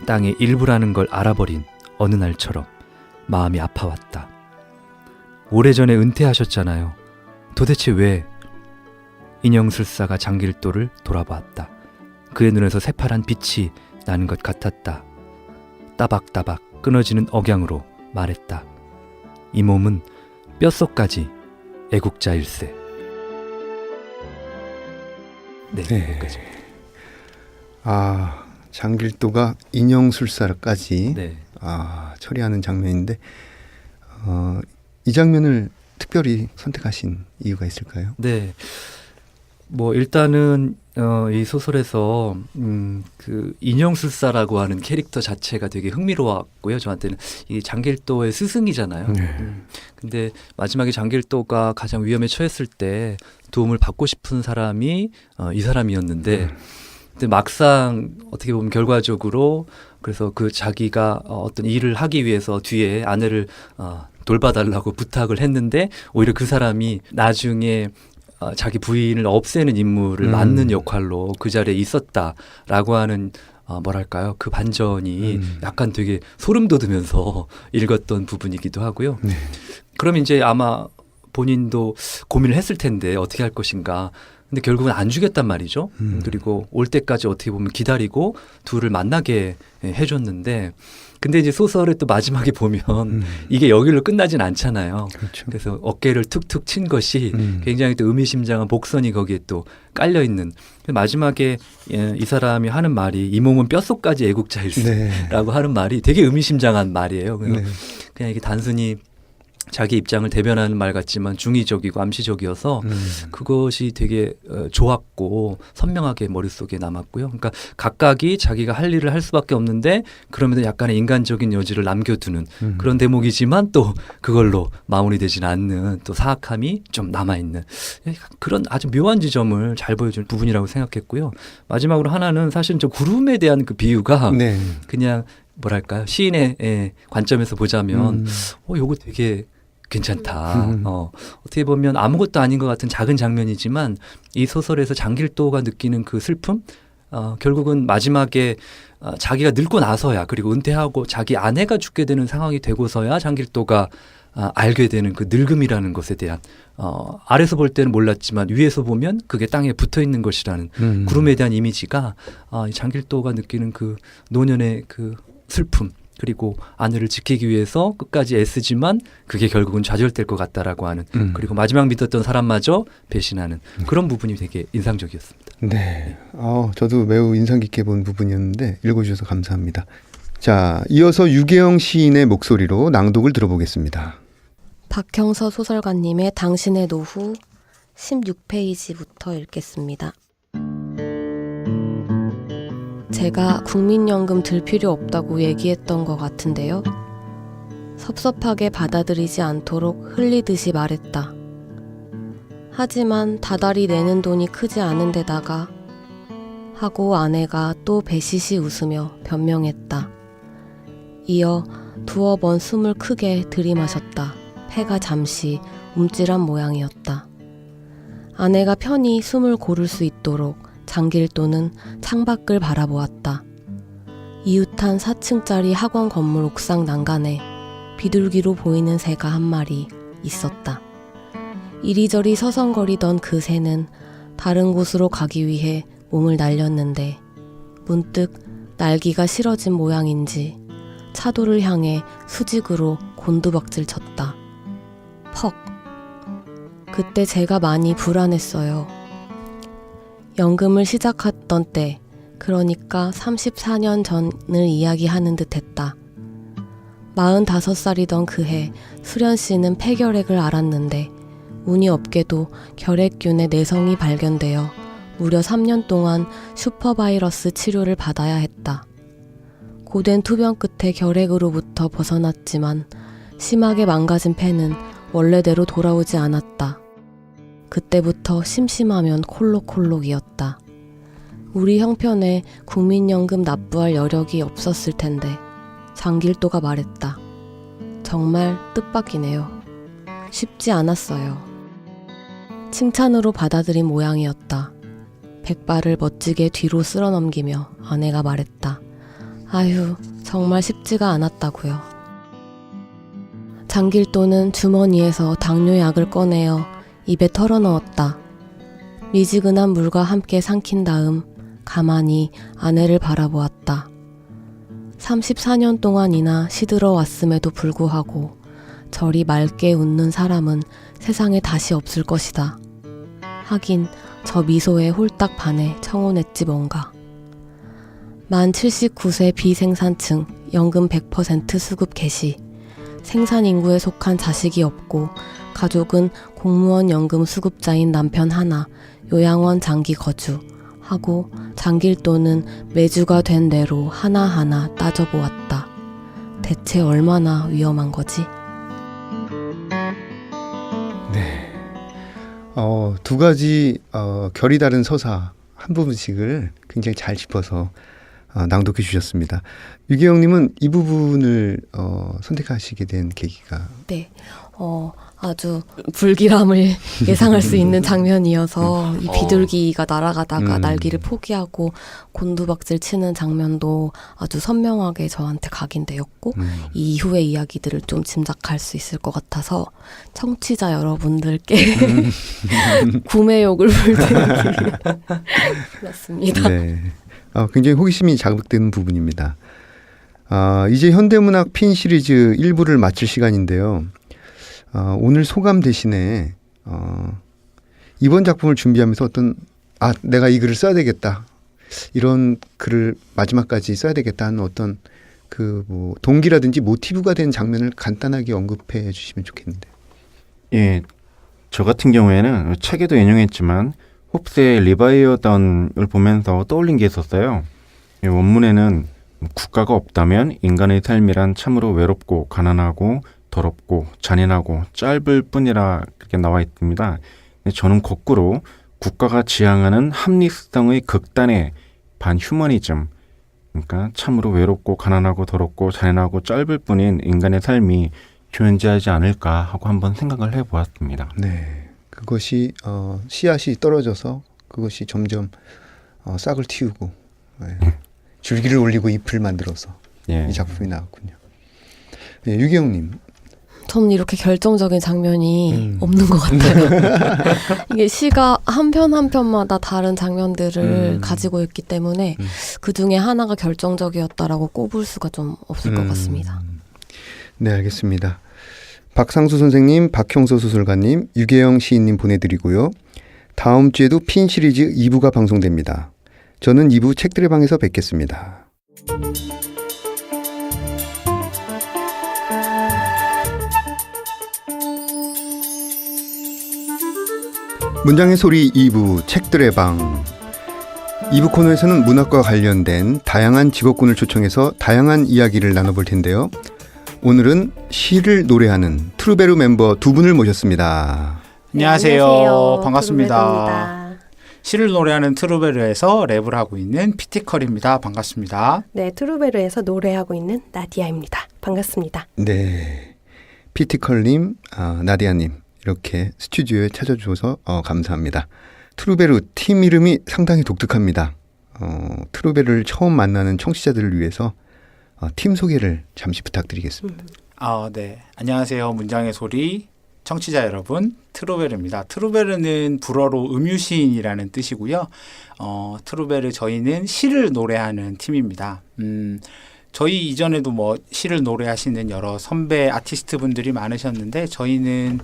땅의 일부라는 걸 알아버린 어느 날처럼 마음이 아파왔다. 오래전에 은퇴하셨잖아요. 도대체 왜? 인형술사가 장길도를 돌아보았다. 그의 눈에서 새파란 빛이 나는 것 같았다. 따박따박 끊어지는 억양으로 말했다. 이 몸은 뼛속까지 애국자일세. 네, 여기까지. 장길도가 인형술사까지 네. 처리하는 장면인데 이 장면을 특별히 선택하신 이유가 있을까요? 네. 뭐 일단은 이 소설에서 그 인형술사라고 하는 캐릭터 자체가 되게 흥미로웠고요. 저한테는 이 장길도의 스승이잖아요. 근데 마지막에 장길도가 가장 위험에 처했을 때 도움을 받고 싶은 사람이 이 사람이었는데 근데 막상 어떻게 보면 결과적으로 그래서 그 자기가 어떤 일을 하기 위해서 뒤에 아내를 돌봐달라고 부탁을 했는데 오히려 그 사람이 나중에 자기 부인을 없애는 임무를 맡는 역할로 그 자리에 있었다라고 하는 뭐랄까요, 그 반전이 약간 되게 소름 돋으면서 읽었던 부분이기도 하고요. 네. 그럼 이제 아마 본인도 고민을 했을 텐데 어떻게 할 것인가. 근데 결국은 안 주겠단 말이죠. 그리고 올 때까지 어떻게 보면 기다리고 둘을 만나게 해줬는데 근데 이제 소설의 또 마지막에 보면 이게 여기로 끝나진 않잖아요. 그렇죠. 그래서 어깨를 툭툭 친 것이 굉장히 또 의미심장한 복선이 거기에 또 깔려 있는. 마지막에 이 사람이 하는 말이 이 몸은 뼛속까지 애국자일세라고 하는 말이 되게 의미심장한 말이에요. 그래서 그냥 이게 단순히 자기 입장을 대변하는 말 같지만 중의적이고 암시적이어서 그것이 되게 좋았고 선명하게 머릿속에 남았고요. 그러니까 각각이 자기가 할 일을 할 수밖에 없는데 그러면서 약간의 인간적인 여지를 남겨두는 그런 대목이지만 또 그걸로 마무리되진 않는 또 사악함이 좀 남아있는 그런 아주 묘한 지점을 잘 보여준 부분이라고 생각했고요. 마지막으로 하나는 사실은 저 구름에 대한 그 비유가 그냥 뭐랄까요, 시인의 관점에서 보자면 요거 되게 괜찮다. 어떻게 보면 아무것도 아닌 것 같은 작은 장면이지만 이 소설에서 장길도가 느끼는 그 슬픔, 결국은 마지막에 자기가 늙고 나서야 그리고 은퇴하고 자기 아내가 죽게 되는 상황이 되고서야 장길도가 알게 되는 그 늙음이라는 것에 대한 아래서 볼 때는 몰랐지만 위에서 보면 그게 땅에 붙어 있는 것이라는 구름에 대한 이미지가 장길도가 느끼는 그 노년의 그 슬픔 그리고 아내를 지키기 위해서 끝까지 애쓰지만 그게 결국은 좌절될 것 같다라고 하는 그리고 마지막 믿었던 사람마저 배신하는 그런 부분이 되게 인상적이었습니다. 네. 저도 매우 인상 깊게 본 부분이었는데 읽어주셔서 감사합니다. 자, 이어서 유계영 시인의 목소리로 낭독을 들어보겠습니다. 박형서 소설가님의 당신의 노후 16페이지부터 읽겠습니다. 제가 국민연금 들 필요 없다고 얘기했던 것 같은데요. 섭섭하게 받아들이지 않도록 흘리듯이 말했다. 하지만 다달이 내는 돈이 크지 않은 데다가 하고 아내가 또 배시시 웃으며 변명했다. 이어 두어 번 숨을 크게 들이마셨다. 폐가 잠시 움찔한 모양이었다. 아내가 편히 숨을 고를 수 있도록 장길도는 창밖을 바라보았다. 이웃한 4층짜리 학원 건물 옥상 난간에 비둘기로 보이는 새가 한 마리 있었다. 이리저리 서성거리던 그 새는 다른 곳으로 가기 위해 몸을 날렸는데 문득 날기가 싫어진 모양인지 차도를 향해 수직으로 곤두박질 쳤다. 퍽. 그때 제가 많이 불안했어요. 연금을 시작했던 때, 그러니까 34년 전을 이야기하는 듯 했다. 45살이던 그해 수련 씨는 폐결핵을 앓았는데 운이 없게도 결핵균의 내성이 발견되어 무려 3년 동안 슈퍼바이러스 치료를 받아야 했다. 고된 투병 끝에 결핵으로부터 벗어났지만 심하게 망가진 폐는 원래대로 돌아오지 않았다. 그때부터 심심하면 콜록콜록이었다. 우리 형편에 국민연금 납부할 여력이 없었을 텐데 장길도가 말했다. 정말 뜻밖이네요. 쉽지 않았어요. 칭찬으로 받아들인 모양이었다. 백발을 멋지게 뒤로 쓸어넘기며 아내가 말했다. 아휴, 정말 쉽지가 않았다고요. 장길도는 주머니에서 당뇨약을 꺼내어 입에 털어넣었다. 미지근한 물과 함께 삼킨 다음 가만히 아내를 바라보았다. 34년 동안이나 시들어 왔음에도 불구하고 저리 맑게 웃는 사람은 세상에 다시 없을 것이다. 하긴 저 미소에 홀딱 반해 청혼했지 뭔가. 만 79세 비생산층 연금 100% 수급 개시. 생산 인구에 속한 자식이 없고 가족은 공무원 연금 수급자인 남편 하나, 요양원 장기 거주 하고 장길도는 매주가 된 대로 하나하나 따져보았다. 대체 얼마나 위험한 거지? 네. 두 가지 결이 다른 서사 한 부분씩을 굉장히 잘 짚어서 낭독해 주셨습니다. 유기영님은 이 부분을 선택하시게 된 계기가 네, 아주 불길함을 예상할 수 있는 장면이어서 이 비둘기가 날아가다가 날기를 포기하고 곤두박질 치는 장면도 아주 선명하게 저한테 각인되었고 이 이후의 이야기들을 좀 짐작할 수 있을 것 같아서 청취자 여러분들께 구매욕을 불태우기 그렇습니다. 네. 굉장히 호기심이 자극되는 부분입니다. 이제 현대문학 핀 시리즈 1부를 마칠 시간인데요. 오늘 소감 대신에 이번 작품을 준비하면서 내가 이 글을 써야 되겠다. 이런 글을 마지막까지 써야 되겠다 하는 어떤 동기라든지 모티브가 된 장면을 간단하게 언급해 주시면 좋겠는데. 예, 저 같은 경우에는 책에도 인용했지만 홉스의 리바이어던을 보면서 떠올린 게 있었어요. 원문에는 국가가 없다면 인간의 삶이란 참으로 외롭고 가난하고 더럽고 잔인하고 짧을 뿐이라 그렇게 나와 있습니다. 저는 거꾸로 국가가 지향하는 합리성의 극단의 반휴머니즘, 그러니까 참으로 외롭고 가난하고 더럽고 잔인하고 짧을 뿐인 인간의 삶이 존재하지 않을까 하고 한번 생각을 해보았습니다. 네. 그것이 씨앗이 떨어져서 그것이 점점 싹을 틔우고 줄기를 올리고 잎을 만들어서 이 작품이 나왔군요. 네, 유기영님. 저는 이렇게 결정적인 장면이 없는 것 같아요. 이게 시가 한 편 한 편마다 다른 장면들을 가지고 있기 때문에 그 중에 하나가 결정적이었다라고 꼽을 수가 좀 없을 것 같습니다. 네, 알겠습니다. 박상수 선생님, 박형서 소설가님, 유계영 시인님 보내드리고요. 다음 주에도 핀 시리즈 2부가 방송됩니다. 저는 2부 책들의 방에서 뵙겠습니다. 문장의 소리 2부 책들의 방. 2부 코너에서는 문학과 관련된 다양한 직업군을 초청해서 다양한 이야기를 나눠볼 텐데요. 오늘은 시를 노래하는 트루베르 멤버 두 분을 모셨습니다. 안녕하세요. 안녕하세요. 반갑습니다. 트루베르입니다. 시를 노래하는 트루베르에서 랩을 하고 있는 피티컬입니다. 반갑습니다. 네, 트루베르에서 노래하고 있는 나디아입니다. 반갑습니다. 네, 피티컬님, 나디아님 이렇게 스튜디오에 찾아주셔서 감사합니다. 트루베르 팀 이름이 상당히 독특합니다. 트루베르를 처음 만나는 청취자들을 위해서 팀 소개를 잠시 부탁드리겠습니다. 네. 안녕하세요. 문장의 소리 청취자 여러분, 트루베르입니다. 트루베르는 불어로 음유시인이라는 뜻이고요. 트루베르 저희는 시를 노래하는 팀입니다. 저희 이전에도 시를 노래하시는 여러 선배 아티스트 분들이 많으셨는데 저희는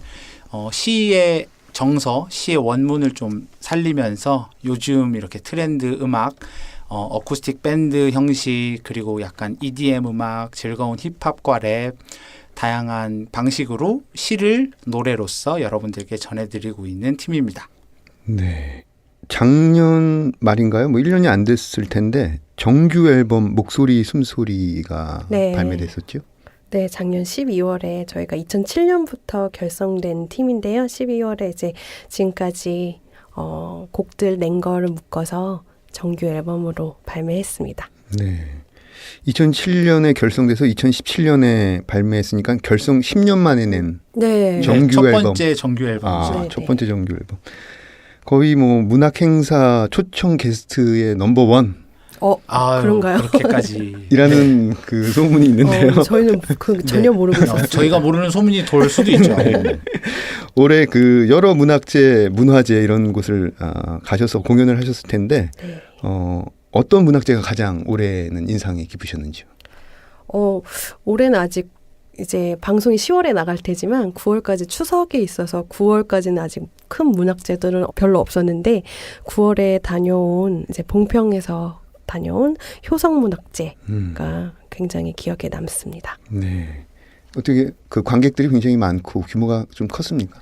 시의 정서, 시의 원문을 좀 살리면서 요즘 이렇게 트렌드 음악, 어쿠스틱 밴드 형식, 그리고 약간 EDM 음악, 즐거운 힙합과 랩, 다양한 방식으로 시를 노래로서 여러분들께 전해드리고 있는 팀입니다. 네. 작년 말인가요? 1년이 안 됐을 텐데 정규 앨범 목소리 숨소리가 네. 발매됐었죠? 네, 작년 12월에 저희가 2007년부터 결성된 팀인데요. 12월에 이제 지금까지 곡들 낸 거를 묶어서 정규 앨범으로 발매했습니다. 네. 2007년에 결성돼서 2017년에 발매했으니까 결성 10년 만에 낸 네. 정규 첫 앨범. 번째 정규 앨범이죠. 네, 첫 네. 번째 정규 앨범. 거의 문학 행사 초청 게스트의 넘버원 그런가요? 그렇게까지. 이라는 그 소문이 있는데요. 저희는 전혀 모르고 있었어요. 저희가 모르는 소문이 돌 수도 있죠. 올해 여러 문학제, 문화제 이런 곳을 가셔서 공연을 하셨을 텐데 네. 어떤 문학제가 가장 올해는 인상이 깊으셨는지요? 올해는 아직 이제 방송이 10월에 나갈 테지만 9월까지 추석에 있어서 9월까지는 아직 큰 문학제들은 별로 없었는데 9월에 다녀온 이제 봉평에서 다녀온 효성문학제가 음. 굉장히 기억에 남습니다. 네. 어떻게 그 관객들이 굉장히 많고 규모가 좀 컸습니까?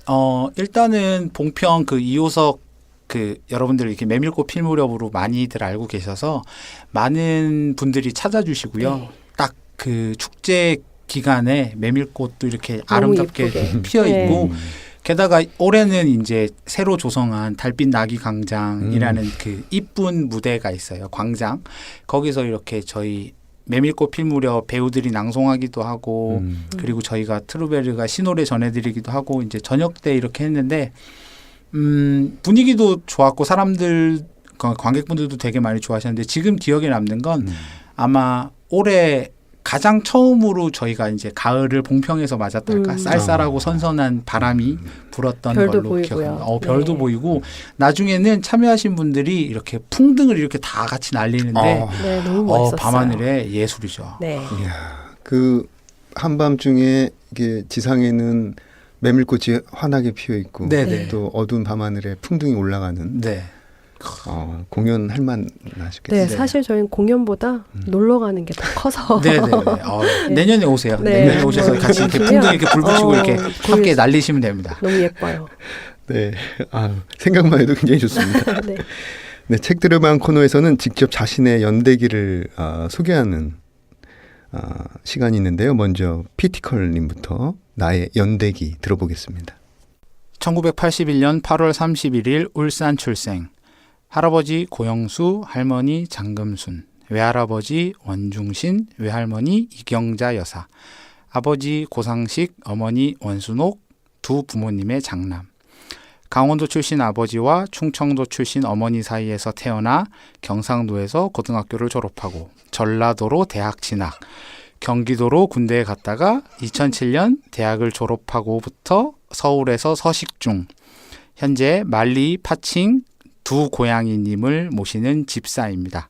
일단은 봉평 그 이호석 그 여러분들 이렇게 메밀꽃 필 무렵으로 많이들 알고 계셔서 많은 분들이 찾아주시고요. 네. 딱 그 축제 기간에 메밀꽃도 이렇게 너무 아름답게 예쁘게. 피어 있고 음. 게다가 올해는 이제 새로 조성한 달빛 나기 광장이라는 그 이쁜 무대가 있어요. 광장. 거기서 이렇게 저희 메밀꽃 필 무렵 배우들이 낭송하기도 하고 그리고 저희가 트루베르가 신노래 전해드리기도 하고 이제 저녁 때 이렇게 했는데 분위기도 좋았고 사람들 관객분들도 되게 많이 좋아하셨는데 지금 기억에 남는 건 아마 올해 가장 처음으로 저희가 이제 가을을 봉평에서 맞았달까 쌀쌀하고 선선한 바람이 불었던 별도 걸로 보이고요. 기억합니다. 별도 네. 보이고 나중에는 참여하신 분들이 이렇게 풍등을 이렇게 다 같이 날리는데 네, 너무 멋있었어요. 밤하늘의 예술이죠. 네. 이야, 그 한밤중에 이게 지상에는 메밀꽃이 환하게 피어 있고 네네. 또 어두운 밤하늘에 풍등이 올라가는 네. 공연할 만하시겠어요. 네, 사실 저희는 공연보다 놀러 가는 게 더 커서. 네네. 내년에 오세요. 네. 내년에 오셔서 뭐 같이 이렇게 보시면, 풍등 이렇게 불 붙이고 이렇게 함께 보여주- 날리시면 됩니다. 너무 예뻐요. 네, 생각만 해도 굉장히 좋습니다. 네. 네, 책들의방 코너에서는 직접 자신의 연대기를 소개하는 시간이 있는데요. 먼저 피티컬님부터 나의 연대기 들어보겠습니다. 1981년 8월 31일 울산 출생. 할아버지 고영수, 할머니 장금순, 외할아버지 원중신, 외할머니 이경자 여사, 아버지 고상식, 어머니 원순옥, 두 부모님의 장남. 강원도 출신 아버지와 충청도 출신 어머니 사이에서 태어나 경상도에서 고등학교를 졸업하고 전라도로 대학 진학, 경기도로 군대에 갔다가 2007년 대학을 졸업하고부터 서울에서 서식 중, 현재 말리, 파칭 두 고양이님을 모시는 집사입니다.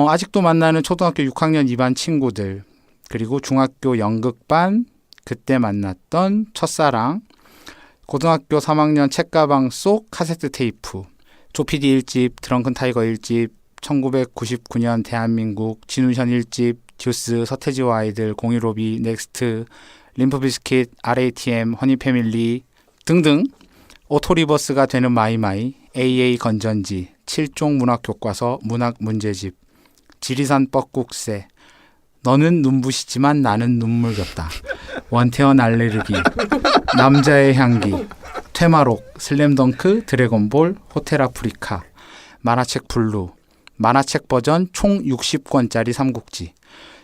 아직도 만나는 초등학교 6학년 2반 친구들, 그리고 중학교 연극반, 그때 만났던 첫사랑, 고등학교 3학년 책가방 속 카세트 테이프, 조피디 1집, 드렁큰 타이거 1집, 1999년 대한민국, 진우션 1집, 듀스, 서태지와 아이들, 015B, 넥스트, 림프비스킷, RATM, 허니패밀리 등등, 오토리버스가 되는 마이마이, AA 건전지, 7종 문학교과서, 문학문제집, 지리산 뻐국새, 너는 눈부시지만 나는 눈물겹다, 원태원 알레르기, 남자의 향기, 퇴마록, 슬램덩크, 드래곤볼, 호텔 아프리카, 만화책 블루, 만화책 버전 총 60권짜리 삼국지,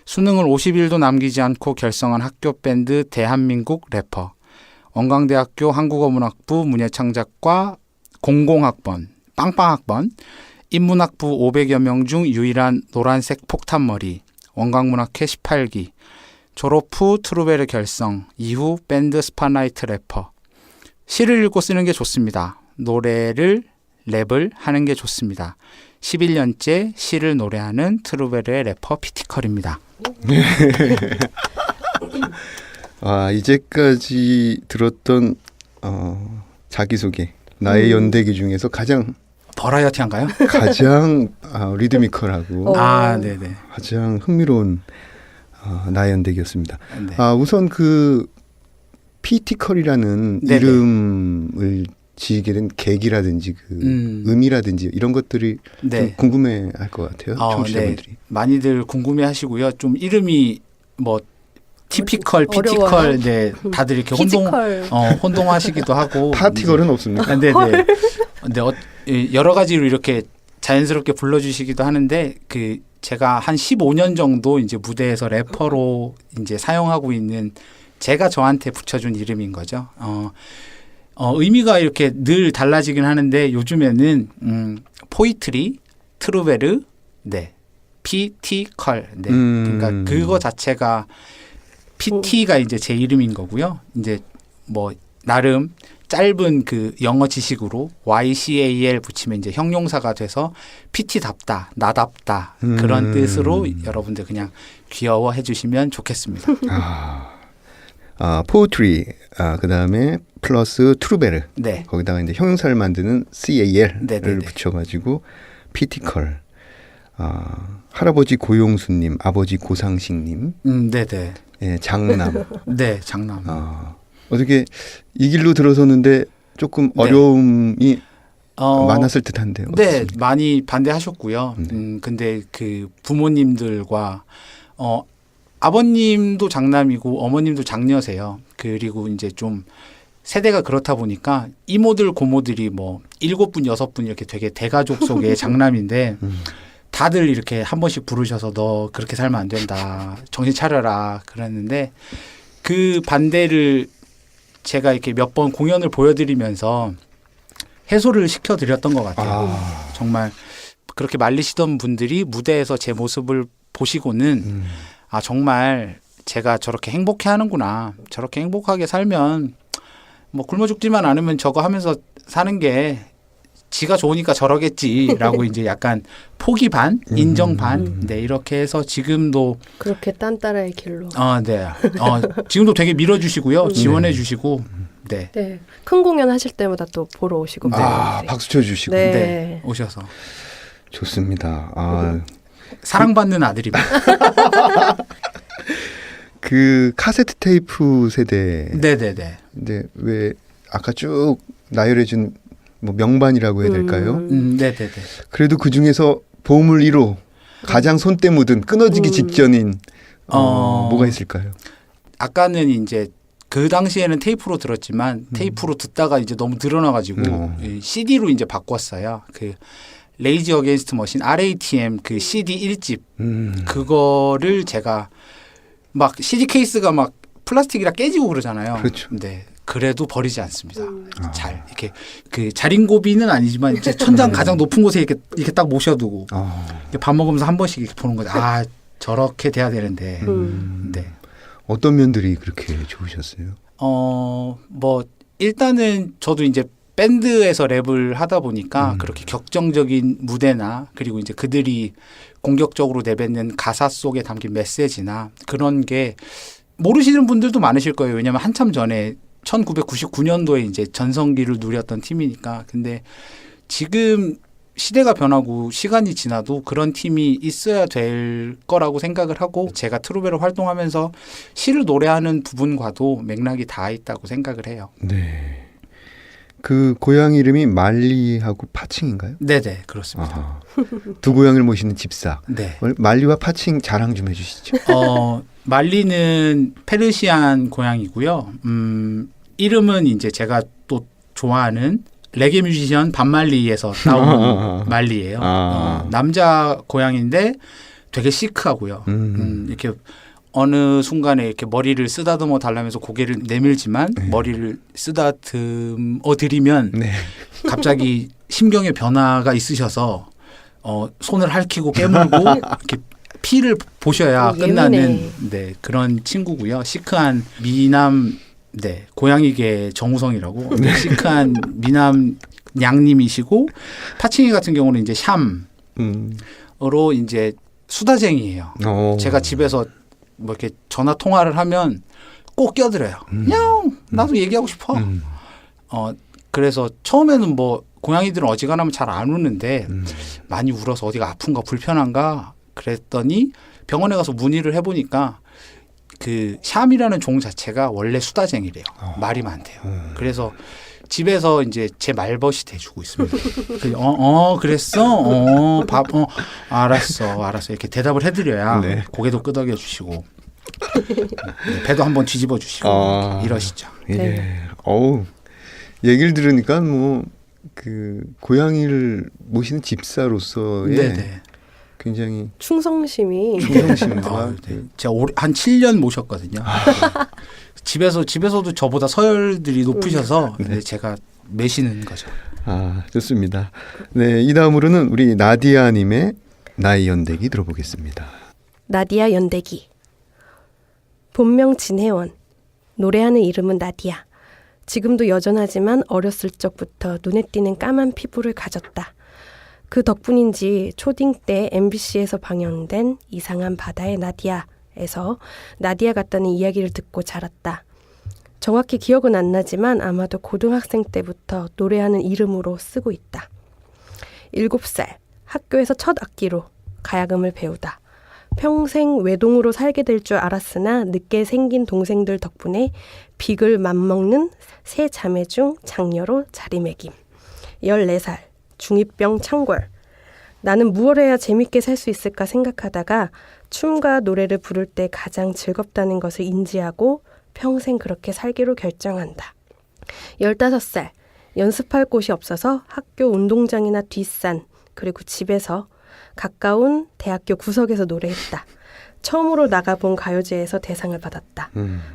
수능을 50일도 남기지 않고 결성한 학교 밴드 대한민국 래퍼, 원광대학교 한국어문학부 문예창작과 공공학번, 빵빵학번, 인문학부 500여 명 중 유일한 노란색 폭탄머리, 원광문학회 18기, 졸업 후 트루베르 결성, 이후 밴드 스팟라이트 래퍼. 시를 읽고 쓰는 게 좋습니다. 노래를, 랩을 하는 게 좋습니다. 11년째 시를 노래하는 트루베르의 래퍼 피티컬입니다. 이제까지 들었던 자기소개, 나의 연대기 중에서 가장 버라이어티한가요? 리드미컬하고 네네. 가장 흥미로운 나의 연대기였습니다. 네. 우선 그 피티컬이라는 네네. 이름을 지게 된 계기라든지 그 의미라든지 이런 것들이 좀 네. 궁금해할 것 같아요. 청취자분들이. 네. 많이들 궁금해하시고요. 좀 이름이 뭐 티피컬, 어려워요. 피티컬, 네, 다들 이렇게 피지컬. 혼동하시기도 하고. 파티걸은 없습니까? 네네. 근데 여러 가지로 이렇게 자연스럽게 불러주시기도 하는데 그 제가 한 15년 정도 이제 무대에서 래퍼로 이제 사용하고 있는 제가 저한테 붙여준 이름인 거죠. 의미가 이렇게 늘 달라지긴 하는데 요즘에는 포이트리, 트루베르, 네, 피티컬, 네, 그러니까 그거 자체가 PT가 이제 제 이름인 거고요. 이제 뭐 나름 짧은 그 영어 지식으로 YCAL 붙이면 이제 형용사가 돼서 PT답다, 나답다 그런 뜻으로 여러분들 그냥 귀여워해 주시면 좋겠습니다. 포트리, 그 다음에 플러스 트루베르. 네. 거기다가 이제 형용사를 만드는 CAL을 네네네. 붙여가지고 피티컬. 할아버지 고용수님, 아버지 고상식님, 네네. 예, 장남. 네, 장남. 어떻게 이 길로 들어섰는데 조금 네. 어려움이 많았을 듯한데요. 네, 어떻습니까? 많이 반대하셨고요. 근데 그 부모님들과 아버님도 장남이고 어머님도 장녀세요. 그리고 이제 좀 세대가 그렇다 보니까 이모들 고모들이 뭐 7분 6분 이렇게 되게 대가족 속의 장남인데 다들 이렇게 한 번씩 부르셔서 너 그렇게 살면 안 된다. 정신 차려라. 그랬는데 그 반대를 제가 이렇게 몇 번 공연을 보여드리면서 해소를 시켜드렸던 것 같아요. 정말 그렇게 말리시던 분들이 무대에서 제 모습을 보시고는 정말 제가 저렇게 행복해 하는구나. 저렇게 행복하게 살면 뭐 굶어 죽지만 않으면 저거 하면서 사는 게 지가 좋으니까 저러겠지라고 이제 약간 포기 반, 인정 반, 네 이렇게 해서 지금도 그렇게 딴따라의 길로. 네, 지금도 되게 밀어주시고요, 지원해주시고, 네, 네. 큰 공연 하실 때마다 또 보러 오시고. 박수 쳐주시고. 네. 네, 오셔서 좋습니다. 사랑받는 아들입니다. 그 카세트 테이프 세대. 네네네. 근데 왜 아까 쭉 나열해준 뭐 명반이라고 해야 될까요? 네네네. 그래도 그 중에서 보물 1호 가장 손때 묻은 끊어지기 직전인 뭐가 있을까요? 아까는 이제 그 당시에는 테이프로 들었지만 테이프로 듣다가 이제 너무 늘어나가지고 CD로 이제 바꿨어요. 그 레이지 어게인스트 머신 RATM 그 CD 1집 그거를 제가 막 CD 케이스가 막 플라스틱이라 깨지고 그러잖아요. 그렇죠. 네. 그래도 버리지 않습니다. 잘 이렇게 그 자린고비는 아니지만 이제 천장 가장 높은 곳에 이렇게 딱 모셔두고 밥 먹으면서 한 번씩 이렇게 보는 거죠. 저렇게 돼야 되는데. 네. 어떤 면들이 그렇게 좋으셨어요? 뭐 일단은 저도 이제 밴드에서 랩을 하다 보니까 그렇게 격정적인 무대나 그리고 이제 그들이 공격적으로 내뱉는 가사 속에 담긴 메시지나 그런 게 모르시는 분들도 많으실 거예요. 왜냐하면 한참 전에 1999년도에 이제 전성기를 누렸던 팀이니까. 근데 지금 시대가 변하고 시간이 지나도 그런 팀이 있어야 될 거라고 생각을 하고 제가 트루베로 활동하면서 시를 노래하는 부분과도 맥락이 다 있다고 생각을 해요. 네. 그 고향 이름이 말리하고 파칭인가요? 네네, 그렇습니다. 두 고향을 모시는 집사. 네. 말리와 파칭 자랑 좀 해주시죠. 말리는 페르시안 고향이고요. 이름은 이제 제가 또 좋아하는 레게 뮤지션 반말리에서 나온 말리예요. 남자 고향인데 되게 시크하고요. 이렇게 어느 순간에 이렇게 머리를 쓰다듬어 달라면서 고개를 내밀지만 머리를 쓰다듬어 드리면 갑자기 심경의 변화가 있으셔서 손을 핥히고 깨물고 이렇게 피를 보셔야 끝나는 그런 친구고요. 시크한 미남 고양이계 정우성이라고 시크한 미남 냥님이시고 파칭이 같은 경우는 이제 샴으로 이제 수다쟁이에요. 제가 집에서 뭐 이렇게 전화 통화를 하면 꼭 껴들어요. 야옹 나도 얘기하고 싶어. 그래서 처음에는 뭐 고양이들은 어지간하면 잘 안 우는데 많이 울어서 어디가 아픈가 불편한가 그랬더니 병원에 가서 문의를 해보니까 그 샴이라는 종 자체가 원래 수다쟁이래요. 말이 많대요. 그래서 집에서 이제 제 말벗이 돼주고 있습니다. 그랬어? 알았어. 이렇게 대답을 해드려야 고개도 끄덕여 주시고 배도 한번 뒤집어 주시고 이러시죠. 예. 얘기를 들으니까 뭐 그 고양이를 모시는 집사로서의 굉장히 충성심이 충성심과 제가 한 7년 모셨거든요. 집에서도 저보다 서열들이 높으셔서 제가 매시는 거죠. 좋습니다. 네, 이 다음으로는 우리 나디아님의 나의 연대기 들어보겠습니다. 나디아 연대기. 본명 진혜원. 노래하는 이름은 나디아. 지금도 여전하지만 어렸을 적부터 눈에 띄는 까만 피부를 가졌다. 그 덕분인지 초딩 때 MBC에서 방영된 이상한 바다의 나디아에서 나디아 같다는 이야기를 듣고 자랐다. 정확히 기억은 안 나지만 아마도 고등학생 때부터 노래하는 이름으로 쓰고 있다. 7살 학교에서 첫 악기로 가야금을 배우다. 평생 외동으로 살게 될 줄 알았으나 늦게 생긴 동생들 덕분에 빅을 맘먹는 세 자매 중 장녀로 자리매김. 14살 중2병 창궐. 나는 무얼 해야 재밌게 살 수 있을까 생각하다가 춤과 노래를 부를 때 가장 즐겁다는 것을 인지하고 평생 그렇게 살기로 결정한다. 15살 연습할 곳이 없어서 학교 운동장이나 뒷산 그리고 집에서 가까운 대학교 구석에서 노래했다. 처음으로 나가본 가요제에서 대상을 받았다.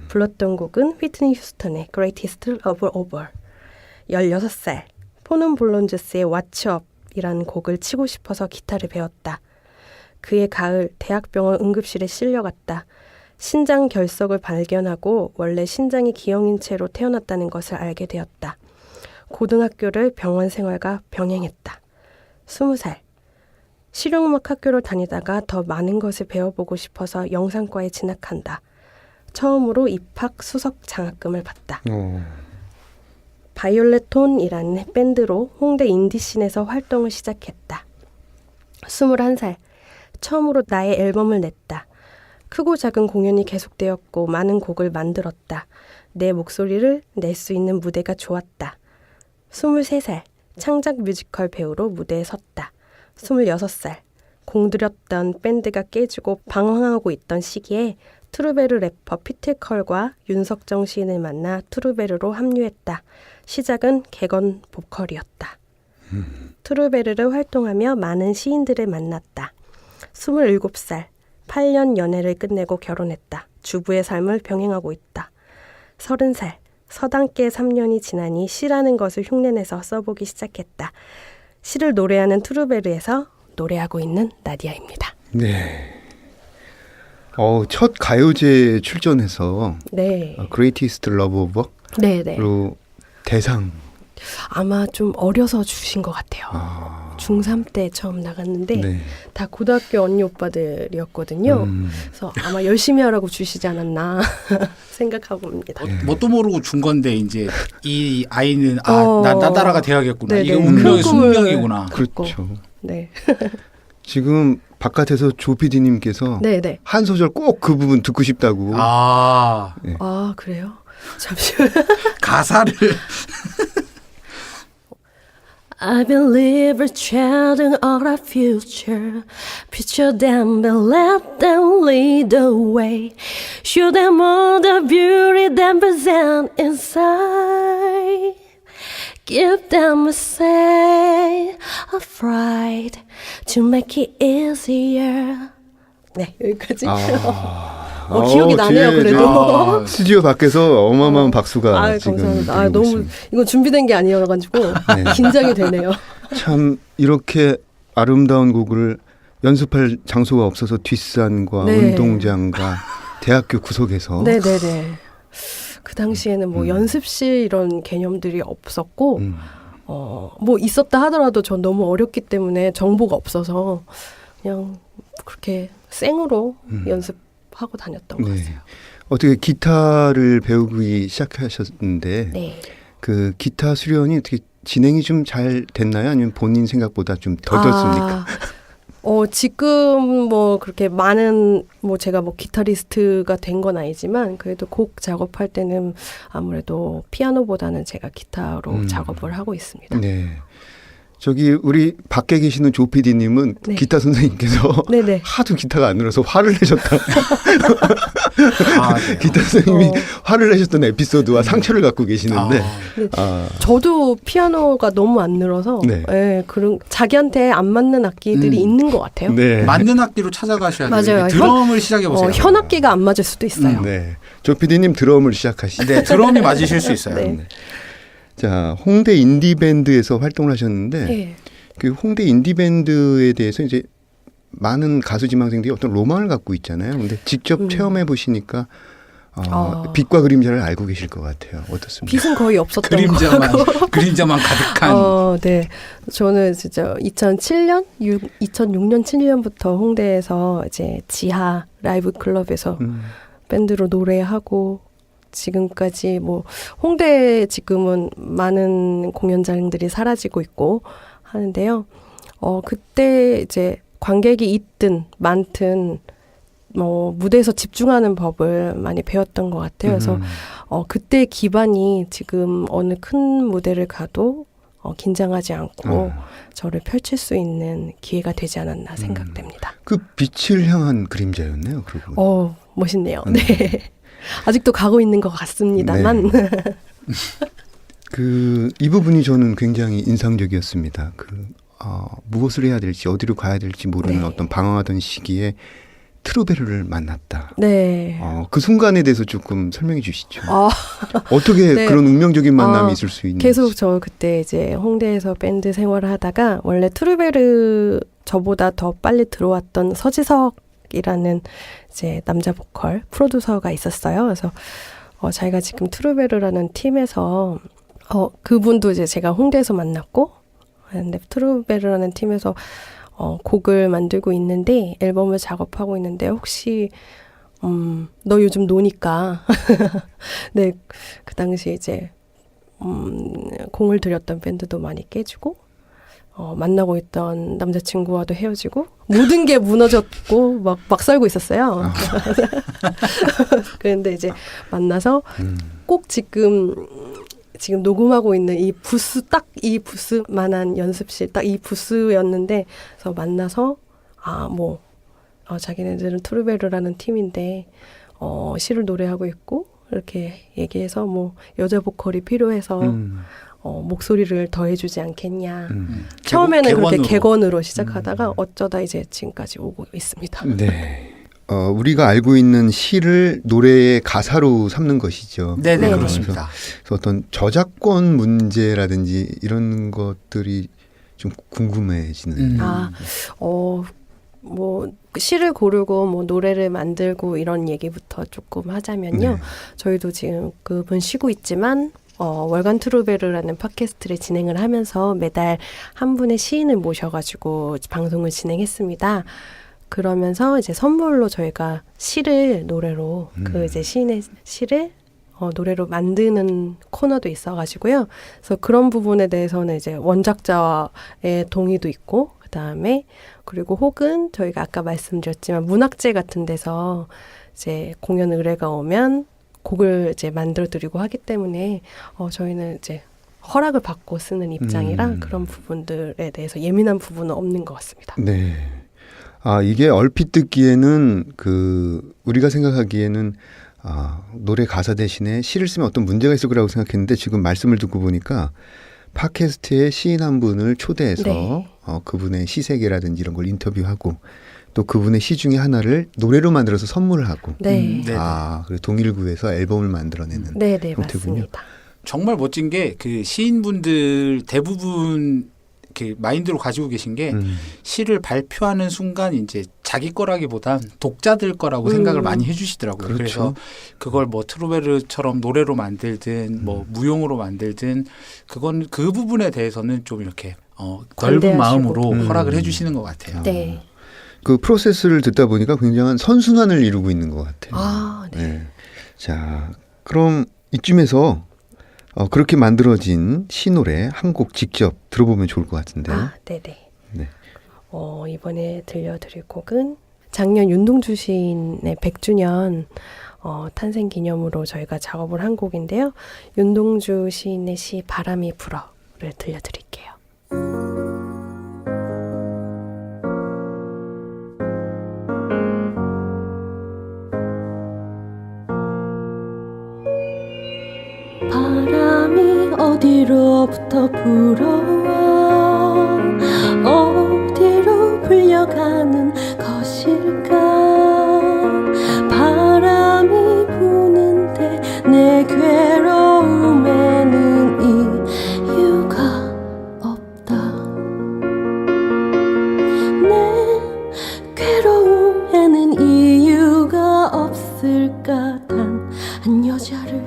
불렀던 곡은 휘트니 휴스턴의 Greatest Love Over. 16살 포넌 블론즈스의 Watch Up 이라는 곡을 치고 싶어서 기타를 배웠다. 그해 가을 대학병원 응급실에 실려갔다. 신장 결석을 발견하고 원래 신장이 기형인 채로 태어났다는 것을 알게 되었다. 고등학교를 병원 생활과 병행했다. 20살 실용음악 학교를 다니다가 더 많은 것을 배워보고 싶어서 영상과에 진학한다. 처음으로 입학 수석 장학금을 받다. 바이올렛톤이라는 밴드로 홍대 인디씬에서 활동을 시작했다. 21살 처음으로 나의 앨범을 냈다. 크고 작은 공연이 계속되었고 많은 곡을 만들었다. 내 목소리를 낼 수 있는 무대가 좋았다. 23살 창작 뮤지컬 배우로 무대에 섰다. 26살 공들였던 밴드가 깨지고 방황하고 있던 시기에 트루베르 래퍼 피틀컬과 윤석정 시인을 만나 트루베르로 합류했다. 시작은 객원 보컬이었다. 트루베르를 활동하며 많은 시인들을 만났다. 27살 8년 연애를 끝내고 결혼했다. 주부의 삶을 병행하고 있다. 30살 서당계 3년이 지나니 시라는 것을 흉내내서 써보기 시작했다. 시를 노래하는 트루베르에서 노래하고 있는 나디아입니다. 네. 첫 가요제 출전해서 네. Greatest Love Over로 네네. 대상. 아마 좀 어려서 주신 것 같아요. 중3 때 처음 나갔는데 네. 다 고등학교 언니 오빠들이었거든요. 그래서 아마 열심히 하라고 주시지 않았나 생각하고 봅니다. 뭣도 모르고 준 건데 이제 이 아이는 난 따라가 돼야겠구나. 네네. 이게 운명의 꿈을 숙명이구나. 그렇죠. 네. 지금 바깥에서 조 PD님께서 네네. 한 소절 꼭 그 부분 듣고 싶다고. 아, 그래요? 잠시만. 가사를 I believe a child in our future. Picture them and let them lead the way. Show them all the beauty that present inside. Give them a say, a fright to make it easier. 네, 여기까지. 기억이 나네요, 그래도. 스튜디오 밖에서 어마어마한 박수가 지금 감사합니다. 들리고 너무 있습니다. 이거 준비된 게 아니어가지고 긴장이 되네요. 참 이렇게 아름다운 곡을 연습할 장소가 없어서 뒷산과 네. 운동장과 대학교 구석에서 네네네. 그 당시에는 뭐 연습실 이런 개념들이 없었고, 뭐 있었다 하더라도 전 너무 어렸기 때문에 정보가 없어서 그냥 그렇게 생으로 연습하고 다녔던 것 같아요. 어떻게 기타를 배우기 시작하셨는데 네. 그 기타 수련이 어떻게 진행이 좀 잘 됐나요? 아니면 본인 생각보다 좀 더뎠습니까? 지금 뭐 그렇게 많은 뭐 제가 뭐 기타리스트가 된 건 아니지만 그래도 곡 작업할 때는 아무래도 피아노보다는 제가 기타로 작업을 하고 있습니다. 네. 저기 우리 밖에 계시는 조 PD님은 네. 기타 선생님께서 네네. 하도 기타가 안 늘어서 화를 내셨다. 네. 기타 선생님이 화를 내셨던 에피소드와 상처를 갖고 계시는데 저도 피아노가 너무 안 늘어서 네. 예, 그런 자기한테 안 맞는 악기들이 있는 것 같아요. 네. 맞는 악기로 찾아가셔야 돼요. 맞아요. 드럼을 시작해 보세요. 현악기가 안 맞을 수도 있어요. 네. 조 PD님 드럼을 시작하시죠. 네, 드럼이 맞으실 수 있어요. 네. 자, 홍대 인디밴드에서 활동을 하셨는데 네. 그 홍대 인디밴드에 대해서 이제 많은 가수 지망생들이 어떤 로망을 갖고 있잖아요. 근데 직접 체험해 보시니까 빛과 그림자를 알고 계실 것 같아요. 어떻습니까? 빛은 거의 없었던 거고. 그림자만 가득한. 네. 저는 진짜 2006년 7년부터 홍대에서 이제 지하 라이브 클럽에서 밴드로 노래하고 지금까지 뭐 홍대 지금은 많은 공연장들이 사라지고 있고 하는데요. 그때 이제 관객이 있든 많든 뭐 무대에서 집중하는 법을 많이 배웠던 것 같아요. 그래서 그때 기반이 지금 어느 큰 무대를 가도 긴장하지 않고 저를 펼칠 수 있는 기회가 되지 않았나 생각됩니다. 그 빛을 향한 그림자였네요. 그리고. 멋있네요. 네. 아직도 가고 있는 것 같습니다만. 네. 이 부분이 저는 굉장히 인상적이었습니다. 무엇을 해야 될지 어디로 가야 될지 모르는 네. 어떤 방황하던 시기에 트루베르를 만났다. 네. 그 순간에 대해서 조금 설명해 주시죠. 아, 어떻게 네. 그런 운명적인 만남이 있을 수 있는지. 계속 저 그때 이제 홍대에서 밴드 생활을 하다가 원래 트루베르 저보다 더 빨리 들어왔던 서지석이라는 이제 남자 보컬 프로듀서가 있었어요. 그래서 자기가 지금 트루베르라는 팀에서 그분도 이제 제가 홍대에서 만났고, 근데 트루베르라는 팀에서 곡을 만들고 있는데 앨범을 작업하고 있는데 혹시 너 요즘 노니까 네, 그 당시 이제 공을 들였던 밴드도 많이 깨지고 만나고 있던 남자친구와도 헤어지고 모든 게 무너졌고 막 살고 있었어요. 그런데 이제 만나서 꼭 지금 녹음하고 있는 이 부스 딱 이 부스만한 연습실 딱 이 부스였는데 그래서 만나서 자기네들은 트루베르라는 팀인데 시를 노래하고 있고 이렇게 얘기해서 여자 보컬이 필요해서 목소리를 더해주지 않겠냐. 처음에는 그렇게 객원으로 시작하다가 어쩌다 이제 지금까지 오고 있습니다. 네. 우리가 알고 있는 시를 노래의 가사로 삼는 것이죠. 네네, 그렇습니다. 그래서 어떤 저작권 문제라든지 이런 것들이 좀 궁금해지는. 시를 고르고 노래를 만들고 이런 얘기부터 조금 하자면요. 네. 저희도 지금 그분 쉬고 있지만 월간 트루베르라는 팟캐스트를 진행을 하면서 매달 한 분의 시인을 모셔가지고 방송을 진행했습니다. 그러면서 이제 선물로 저희가 시를 노래로 이제 시인의 시를 노래로 만드는 코너도 있어가지고요. 그래서 그런 부분에 대해서는 이제 원작자의 동의도 있고, 그다음에 그리고 혹은 저희가 아까 말씀드렸지만 문학제 같은 데서 이제 공연 의뢰가 오면 곡을 이제 만들어드리고 하기 때문에 저희는 이제 허락을 받고 쓰는 입장이라 그런 부분들에 대해서 예민한 부분은 없는 것 같습니다. 네. 이게 얼핏 듣기에는 우리가 생각하기에는 노래 가사 대신에 시를 쓰면 어떤 문제가 있을 거라고 생각했는데 지금 말씀을 듣고 보니까 팟캐스트에 시인 한 분을 초대해서 네. 그분의 시세계라든지 이런 걸 인터뷰하고 또 그분의 시 중에 하나를 노래로 만들어서 선물을 하고 네. 그리고 동일구에서 앨범을 만들어내는 네네, 형태군요. 맞습니다. 정말 멋진 게 그 시인분들 대부분 이렇게 마인드로 가지고 계신 게 시를 발표하는 순간 이제 자기 거라기보단 독자들 거라고 생각을 많이 해주시더라고요. 그렇죠. 그래서 그걸 트루베르처럼 노래로 만들든 무용으로 만들든 그건 그 부분에 대해서는 좀 이렇게 넓은 관대하시고. 마음으로 허락을 해주시는 것 같아요. 네. 그 프로세스를 듣다 보니까 굉장한 선순환을 이루고 있는 것 같아요. 네. 자, 그럼 이쯤에서 그렇게 만들어진 시노래 한 곡 직접 들어보면 좋을 것 같은데요. 네네. 네. 이번에 들려드릴 곡은 작년 윤동주 시인의 100주년 탄생 기념으로 저희가 작업을 한 곡인데요. 윤동주 시인의 시 바람이 불어를 들려드릴게요. 바람이 어디로부터 불어와 어디로 불려가는 것일까. 바람이 부는데 내 괴로움에는 이유가 없다. 내 괴로움에는 이유가 없을까. 단 한 여자를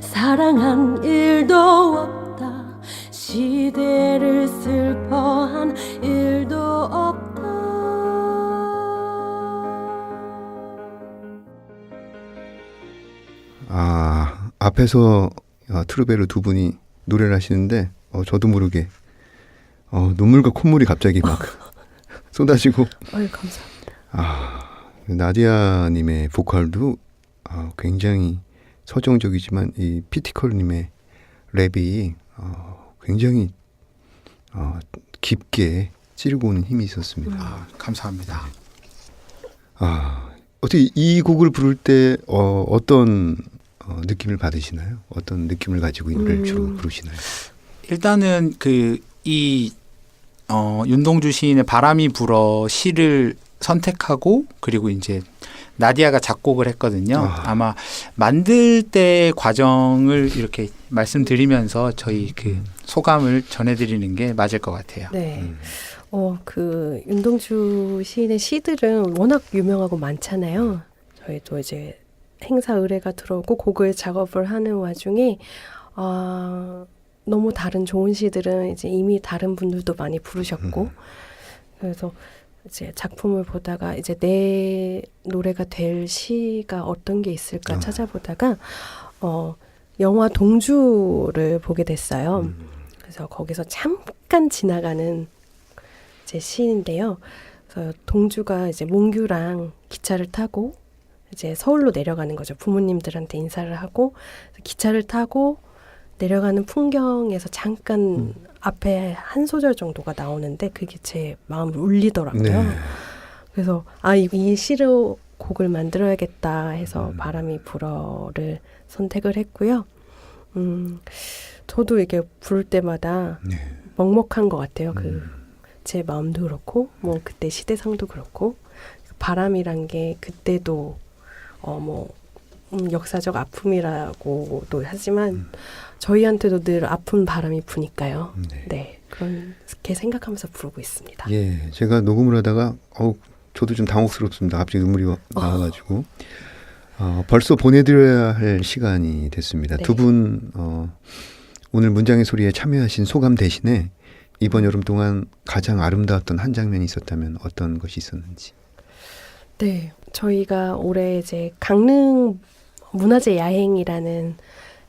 사랑한 일도 없다. 시대를 슬퍼한 일도 없다. 앞에서 트루베르 두 분이 노래를 하시는데 저도 모르게 눈물과 콧물이 갑자기 막 쏟아지고. 아유, 감사합니다. 나디아님의 보컬도 굉장히 서정적이지만 이 피티컬님의 랩이 굉장히 깊게 찌르고 오는 힘이 있었습니다. 감사합니다. 어떻게 이 곡을 부를 때 어떤 느낌을 받으시나요? 어떤 느낌을 가지고 이 노래를 주로 부르시나요? 일단은 윤동주 시인의 바람이 불어 시를 선택하고 그리고 이제 나디아가 작곡을 했거든요. 아마 만들 때 과정을 이렇게 말씀드리면서 저희 그 소감을 전해드리는 게 맞을 것 같아요. 네. 그 윤동주 시인의 시들은 워낙 유명하고 많잖아요. 저희도 이제 행사 의뢰가 들어오고 곡을 작업을 하는 와중에 너무 다른 좋은 시들은 이제 이미 다른 분들도 많이 부르셨고 그래서 이제 작품을 보다가 이제 내 노래가 될 시가 어떤 게 있을까 찾아보다가 영화 동주를 보게 됐어요. 그래서 거기서 잠깐 지나가는 제 시인인데요. 그래서 동주가 이제 몽규랑 기차를 타고 이제 서울로 내려가는 거죠. 부모님들한테 인사를 하고 기차를 타고 내려가는 풍경에서 잠깐 앞에 한 소절 정도가 나오는데 그게 제 마음을 울리더라고요. 네. 그래서 이 시로 곡을 만들어야겠다 해서 바람이 불어를 선택을 했고요. 저도 이게 부를 때마다 먹먹한 것 같아요. 제 마음도 그렇고 뭐 그때 시대상도 그렇고 바람이란 게 그때도 역사적 아픔이라고도 하지만 저희한테도 늘 아픈 바람이 부니까요. 네, 그렇게 생각하면서 부르고 있습니다. 예, 제가 녹음을 하다가 저도 좀 당혹스럽습니다. 갑자기 눈물이 나와가지고 벌써 보내드려야 할 시간이 됐습니다. 네. 두 분 오늘 문장의 소리에 참여하신 소감 대신에 이번 여름 동안 가장 아름다웠던 한 장면이 있었다면 어떤 것이 있었는지. 네, 저희가 올해 이제 강릉 문화재 야행이라는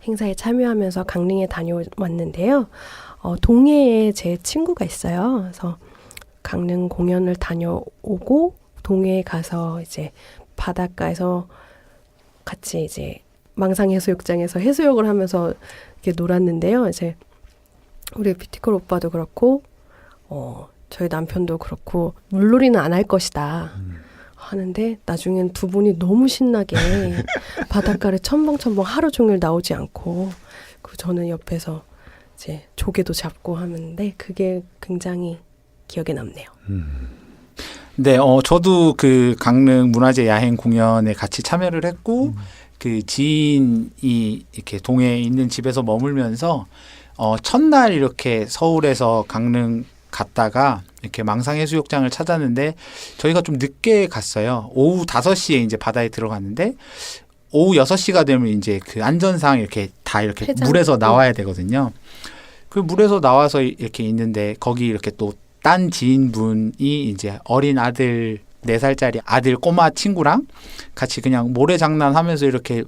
행사에 참여하면서 강릉에 다녀왔는데요. 동해에 제 친구가 있어요. 그래서 강릉 공연을 다녀오고 동해에 가서 이제 바닷가에서 같이 이제 망상해수욕장에서 해수욕을 하면서 이렇게 놀았는데요. 이제 우리 뷰티컬 오빠도 그렇고 저희 남편도 그렇고 물놀이는 안 할 것이다 하는데 나중엔 두 분이 너무 신나게 바닷가를 첨벙첨벙 하루 종일 나오지 않고 저는 옆에서 이제 조개도 잡고 하는데 그게 굉장히 기억에 남네요. 네, 저도 그 강릉 문화재 야행 공연에 같이 참여를 했고 그 지인이 이렇게 동해에 있는 집에서 머물면서 첫날 이렇게 서울에서 강릉 갔다가 이렇게 망상해수욕장을 찾았는데 저희가 좀 늦게 갔어요. 오후 5시에 이제 바다에 들어갔는데 오후 6시가 되면 이제 그 안전상 이렇게 다 이렇게 폐장? 물에서 나와야 되거든요. 그 물에서 나와서 이렇게 있는데 거기 이렇게 또 딴 지인분이 이제 어린 아들 4살짜리 아들 꼬마 친구랑 같이 그냥 모래장난 하면서 이렇게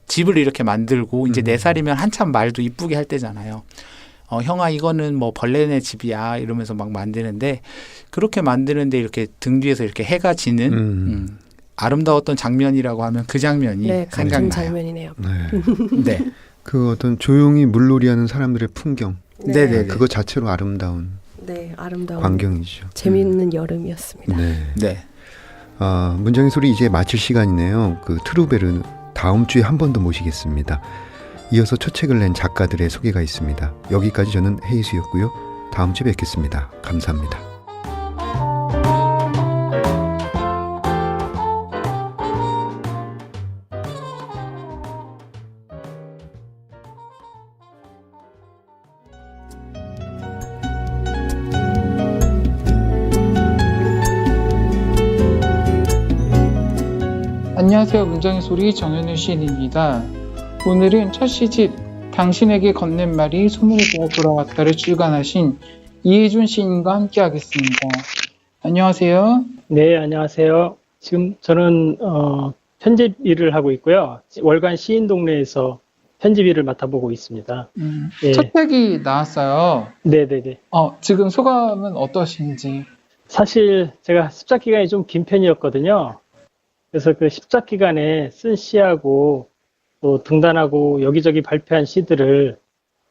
집을 이렇게 만들고 이제 4살이면 한참 말도 이쁘게 할 때잖아요. 형아 이거는 뭐 벌레네 집이야 이러면서 막 만드는데 그렇게 만드는데 이렇게 등 뒤에서 이렇게 해가 지는 아름다웠던 장면이라고 하면 그 장면이 네, 같은 생각나요. 장면이네요. 네. 그 어떤 조용히 물놀이하는 사람들의 풍경, 네네. 그거 자체로 아름다운 네, 아름다운 광경이죠. 재미있는 여름이었습니다. 네. 네. 문장의 소리 이제 마칠 시간이네요. 그 트루베르 다음 주에 한 번 더 모시겠습니다. 이어서 첫 책을 낸 작가들의 소개가 있습니다. 여기까지 저는 헤이수였고요. 다음 주에 뵙겠습니다. 감사합니다. 안녕하세요. 문장의 소리 정현우 시인입니다. 오늘은 첫 시집 당신에게 건넨 말이 소문이 되어 돌아왔다를 출간하신 이혜준 시인과 함께 하겠습니다. 안녕하세요. 네, 안녕하세요. 지금 저는 편집 일을 하고 있고요. 월간 시인 동네에서 편집 일을 맡아보고 있습니다. 예. 첫 책이 나왔어요. 네네네. 지금 소감은 어떠신지? 사실 제가 습작 기간이 좀 긴 편이었거든요. 그래서 그 습작 기간에 쓴 시하고 또 등단하고 여기저기 발표한 시들을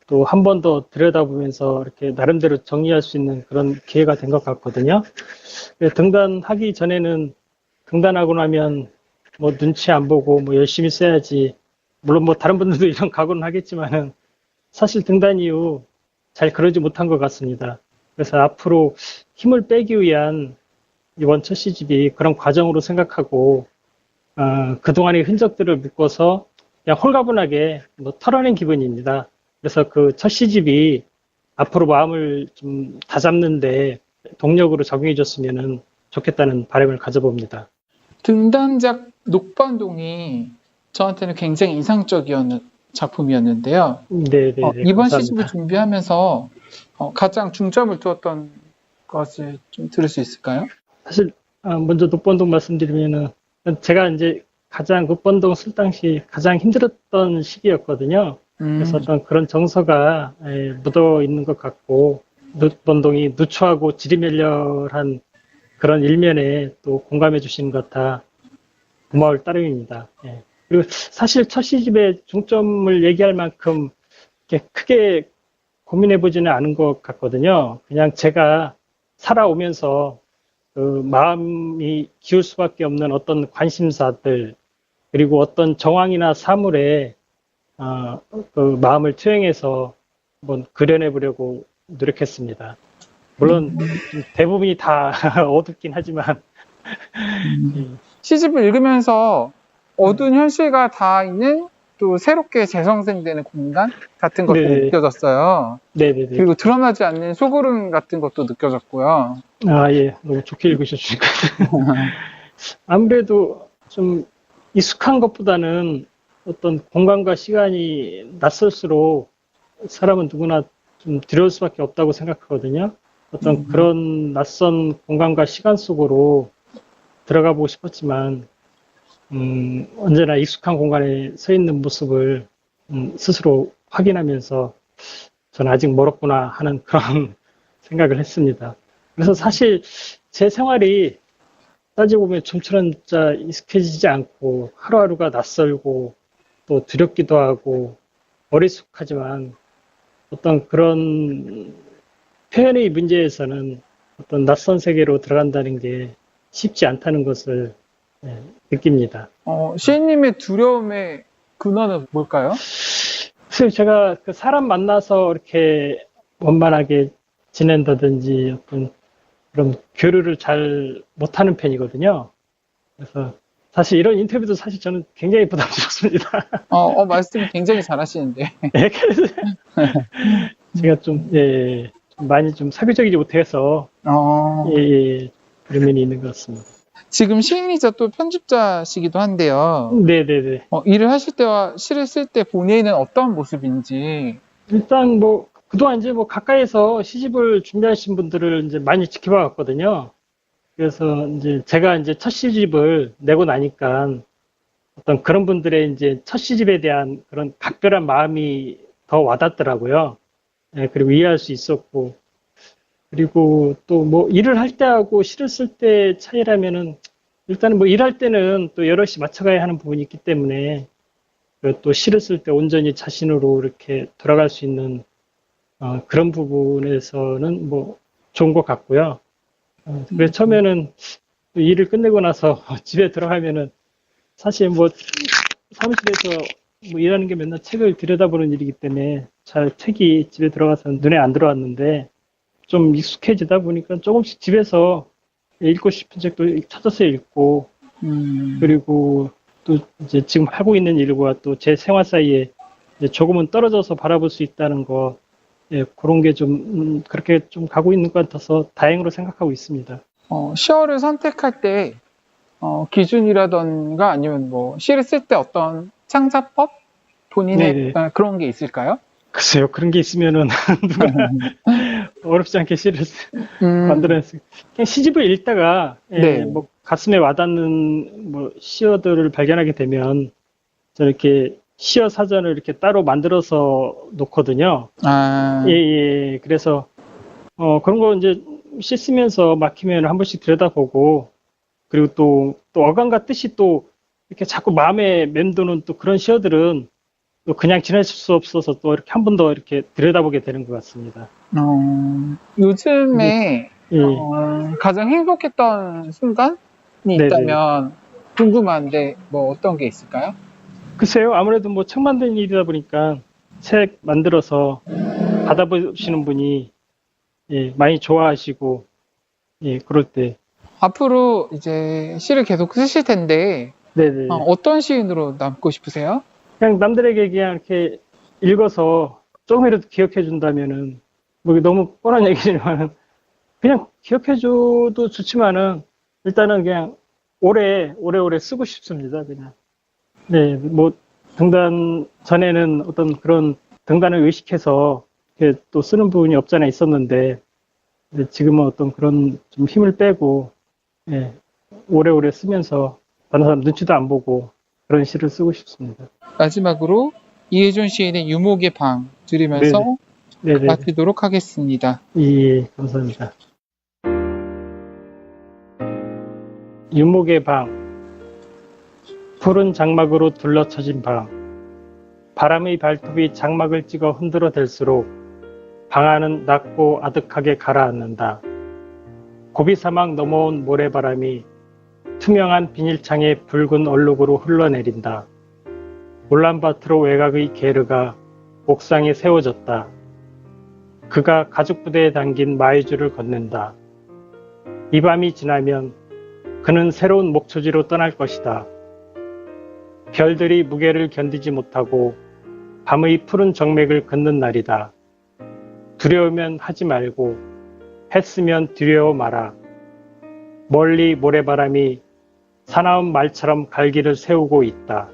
또 한 번 더 들여다보면서 이렇게 나름대로 정리할 수 있는 그런 기회가 된 것 같거든요. 등단하기 전에는 등단하고 나면 뭐 눈치 안 보고 뭐 열심히 써야지. 물론 뭐 다른 분들도 이런 각오는 하겠지만은 사실 등단 이후 잘 그러지 못한 것 같습니다. 그래서 앞으로 힘을 빼기 위한 이번 첫 시집이 그런 과정으로 생각하고 그동안의 흔적들을 묶어서 그냥 홀가분하게 뭐 털어낸 기분입니다. 그래서 그 첫 시집이 앞으로 마음을 좀 다잡는데 동력으로 작용해 줬으면 좋겠다는 바람을 가져봅니다. 등단작 녹반동이 저한테는 굉장히 인상적이었는 작품이었는데요. 네네. 이번 시집을 준비하면서 가장 중점을 두었던 것을 좀 들을 수 있을까요? 사실 먼저 녹번동 말씀드리면은 제가 이제 가장 녹번동 쓸 당시 가장 힘들었던 시기였거든요. 그래서 어떤 그런 정서가 묻어 있는 것 같고 녹번동이 누추하고 지리멸렬한 그런 일면에 또 공감해 주시는 것 같아 고마울 따름입니다. 예. 그리고 사실 첫 시집의 중점을 얘기할 만큼 이렇게 크게 고민해 보지는 않은 것 같거든요. 그냥 제가 살아오면서 그 마음이 기울 수밖에 없는 어떤 관심사들 그리고 어떤 정황이나 사물에 그 마음을 투영해서 한번 그려내 보려고 노력했습니다. 물론 대부분이 다 어둡긴 하지만 시집을 읽으면서 어두운 현실과 닿아있는 또 새롭게 재생성되는 공간 같은 것도 네. 느껴졌어요. 네네네. 그리고 드러나지 않는 소구름 같은 것도 느껴졌고요. 예. 너무 좋게 읽으셨으니까. 아무래도 좀 익숙한 것보다는 어떤 공간과 시간이 낯설수록 사람은 누구나 좀 두려울 수밖에 없다고 생각하거든요. 어떤 그런 낯선 공간과 시간 속으로 들어가 보고 싶었지만, 언제나 익숙한 공간에 서 있는 모습을 스스로 확인하면서 저는 아직 멀었구나 하는 그런 생각을 했습니다. 그래서 사실 제 생활이 따지고 보면 좀처럼 진짜 익숙해지지 않고 하루하루가 낯설고 또 두렵기도 하고 어리숙하지만 어떤 그런 표현의 문제에서는 어떤 낯선 세계로 들어간다는 게 쉽지 않다는 것을 느낍니다. 시인님의 두려움의 근원은 뭘까요? 사실 제가 그 사람 만나서 이렇게 원만하게 지낸다든지 어떤 그런 교류를 잘 못하는 편이거든요. 그래서 사실 이런 인터뷰도 사실 저는 굉장히 부담스럽습니다. 말씀 굉장히 잘하시는데. 그래서 제가 좀 많이 좀 사교적이지 못해서 그런 면이 있는 것 같습니다. 지금 시인이자 또 편집자시기도 한데요. 네네네. 일을 하실 때와 시를 쓸 때 본인은 어떤 모습인지. 일단 뭐 그동안 이제 뭐 가까이서 시집을 준비하신 분들을 이제 많이 지켜봐 왔거든요. 그래서 이제 제가 이제 첫 시집을 내고 나니까 어떤 그런 분들의 이제 첫 시집에 대한 그런 각별한 마음이 더 와닿더라고요. 그리고 이해할 수 있었고, 그리고 또 뭐 일을 할 때하고 시를 쓸 때 차이라면은 일단은 뭐 일할 때는 또 여럿이 맞춰가야 하는 부분이 있기 때문에 또 시를 쓸 때 온전히 자신으로 이렇게 돌아갈 수 있는 그런 부분에서는 뭐 좋은 것 같고요. 그래서 처음에는 일을 끝내고 나서 집에 들어가면은 사실 뭐 사무실에서 뭐 일하는 게 맨날 책을 들여다보는 일이기 때문에 잘 책이 집에 들어가서 눈에 안 들어왔는데 좀 익숙해지다 보니까 조금씩 집에서 읽고 싶은 책도 찾아서 읽고 그리고 또 이제 지금 하고 있는 일과 또 제 생활 사이에 이제 조금은 떨어져서 바라볼 수 있다는 거 그런 게 좀 그렇게 좀 가고 있는 것 같아서 다행으로 생각하고 있습니다. 시어를 선택할 때 기준이라던가 아니면 뭐 시를 쓸 때 어떤 창작법 본인의 그런 게 있을까요? 글쎄요, 그런 게 있으면은 어렵지 않게 시를 만들어냈어요. 그냥 시집을 읽다가 뭐 가슴에 와닿는 뭐 시어들을 발견하게 되면 저렇게 시어 사전을 이렇게 따로 만들어서 놓거든요. 그래서 그런 거 이제 씻으면서 막히면 한 번씩 들여다보고, 그리고 또 어감과 뜻이 또 이렇게 자꾸 마음에 맴도는 또 그런 시어들은 또 그냥 지나칠 수 없어서 또 이렇게 한 번 더 이렇게 들여다보게 되는 것 같습니다. 요즘에 예. 가장 행복했던 순간이 네네. 있다면 궁금한데 뭐 어떤 게 있을까요? 글쎄요, 아무래도 뭐 책 만드는 일이다 보니까 책 만들어서 받아보시는 분이 예, 많이 좋아하시고 예, 그럴 때 앞으로 이제 시를 계속 쓰실 텐데 네네. 어떤 시인으로 남고 싶으세요? 그냥 남들에게 그냥 이렇게 읽어서 조금이라도 기억해 준다면은 뭐 이게 너무 뻔한 얘기지만 그냥 기억해 줘도 좋지만은 일단은 그냥 오래오래 쓰고 싶습니다. 그냥. 네, 뭐 등단 전에는 어떤 그런 등단을 의식해서 이렇게 또 쓰는 부분이 없잖아 있었는데 근데 지금은 어떤 그런 좀 힘을 빼고 예, 오래오래 쓰면서 다른 사람 눈치도 안 보고 그런 시를 쓰고 싶습니다. 마지막으로 이혜준 시인의 유목의 방 들으면서 네네. 마치도록 하겠습니다. 예, 감사합니다. 유목의 방. 푸른 장막으로 둘러쳐진 방. 바람의 발톱이 장막을 찍어 흔들어 댈수록 방 안은 낮고 아득하게 가라앉는다. 고비사막 넘어온 모래바람이 투명한 비닐창에 붉은 얼룩으로 흘러내린다. 울란바토르 외곽의 게르가 옥상에 세워졌다. 그가 가죽부대에 담긴 마이주를 건넨다. 이 밤이 지나면 그는 새로운 목초지로 떠날 것이다. 별들이 무게를 견디지 못하고 밤의 푸른 정맥을 긋는 날이다. 두려우면 하지 말고 했으면 두려워 마라. 멀리 모래바람이 사나운 말처럼 갈기를 세우고 있다.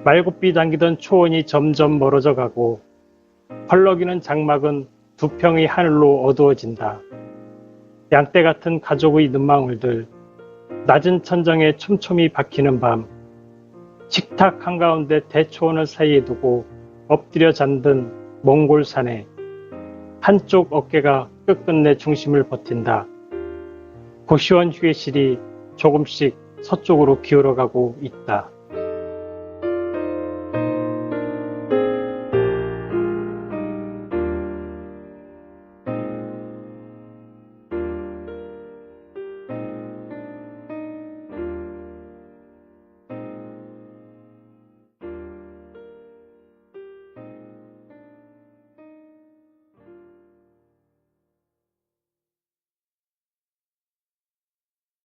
말굽비 당기던 초원이 점점 멀어져 가고 펄럭이는 장막은 두 평의 하늘로 어두워진다. 양떼 같은 가족의 눈망울들, 낮은 천정에 촘촘히 박히는 밤, 식탁 한가운데 대초원을 사이에 두고 엎드려 잠든 몽골산에 한쪽 어깨가 끝끝내 중심을 버틴다. 고시원 휴게실이 조금씩 서쪽으로 기울어가고 있다.